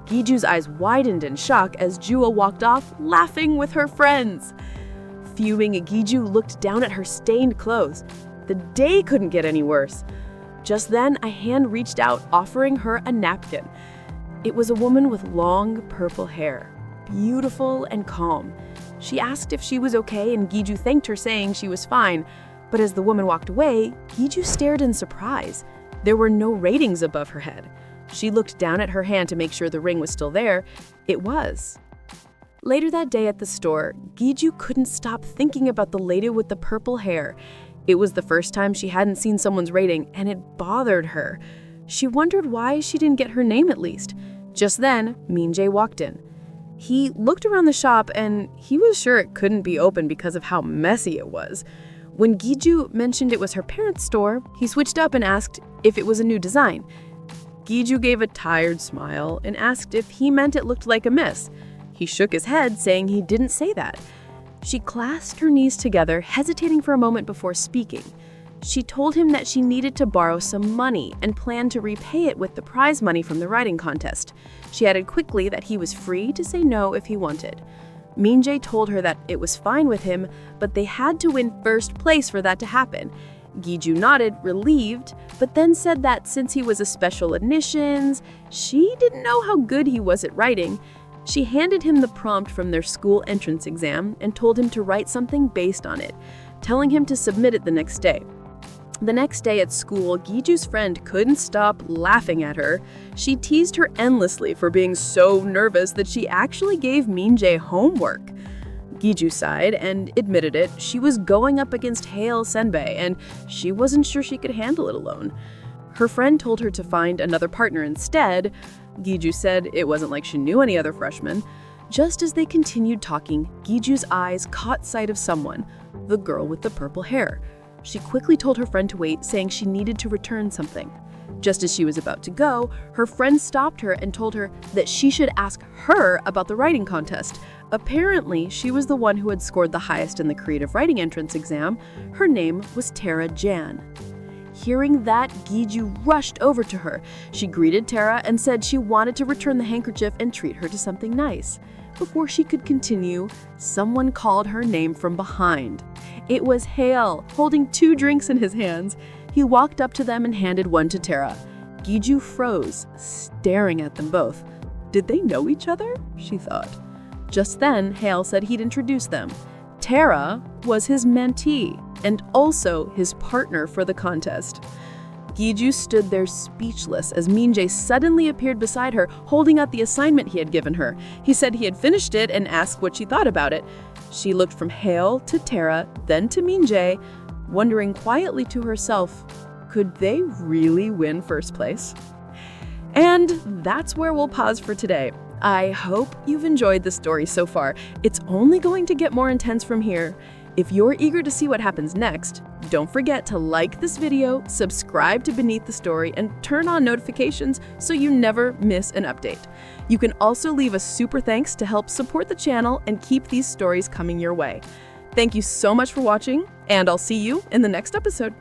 Speaker 2: Giju's eyes widened in shock as Jua walked off, laughing with her friends. Fuming, Giju looked down at her stained clothes. The day couldn't get any worse. Just then, a hand reached out, offering her a napkin. It was a woman with long purple hair, beautiful and calm. She asked if she was okay, and Giju thanked her, saying she was fine. But as the woman walked away, Giju stared in surprise. There were no ratings above her head. She looked down at her hand to make sure the ring was still there. It was. Later that day at the store, Giju couldn't stop thinking about the lady with the purple hair. It was the first time she hadn't seen someone's rating, and it bothered her. She wondered why she didn't get her name at least. Just then, Min-jae walked in. He looked around the shop, and he was sure it couldn't be open because of how messy it was. When Giju mentioned it was her parents' store, he switched up and asked if it was a new design. Giju gave a tired smile and asked if he meant it looked like a miss. He shook his head, saying he didn't say that. She clasped her knees together, hesitating for a moment before speaking. She told him that she needed to borrow some money and planned to repay it with the prize money from the writing contest. She added quickly that he was free to say no if he wanted. Min-jae told her that it was fine with him, but they had to win first place for that to happen. Giju nodded, relieved, but then said that since he was a special admissions, she didn't know how good he was at writing. She handed him the prompt from their school entrance exam and told him to write something based on it, telling him to submit it the next day. The next day at school, Giju's friend couldn't stop laughing at her. She teased her endlessly for being so nervous that she actually gave Min-jae homework. Giju sighed and admitted it. She was going up against Hail Senbei, and she wasn't sure she could handle it alone. Her friend told her to find another partner instead. Giju said it wasn't like she knew any other freshmen. Just as they continued talking, Giju's eyes caught sight of someone, the girl with the purple hair. She quickly told her friend to wait, saying she needed to return something. Just as she was about to go, her friend stopped her and told her that she should ask her about the writing contest. Apparently, she was the one who had scored the highest in the creative writing entrance exam. Her name was Tara Jan. Hearing that, Giju rushed over to her. She greeted Tara and said she wanted to return the handkerchief and treat her to something nice. Before she could continue, someone called her name from behind. It was Hale, holding 2 drinks in his hands. He walked up to them and handed one to Tara. Giju froze, staring at them both. Did they know each other? She thought. Just then, Hale said he'd introduce them. Tara was his mentee and also his partner for the contest. Giju stood there speechless as Min-jae suddenly appeared beside her, holding out the assignment he had given her. He said he had finished it and asked what she thought about it. She looked from Hale to Tara, then to Min-jae, wondering quietly to herself, could they really win first place? And that's where we'll pause for today. I hope you've enjoyed the story so far. It's only going to get more intense from here. If you're eager to see what happens next, don't forget to like this video, subscribe to Beneath the Story, and turn on notifications so you never miss an update. You can also leave a super thanks to help support the channel and keep these stories coming your way. Thank you so much for watching, and I'll see you in the next episode.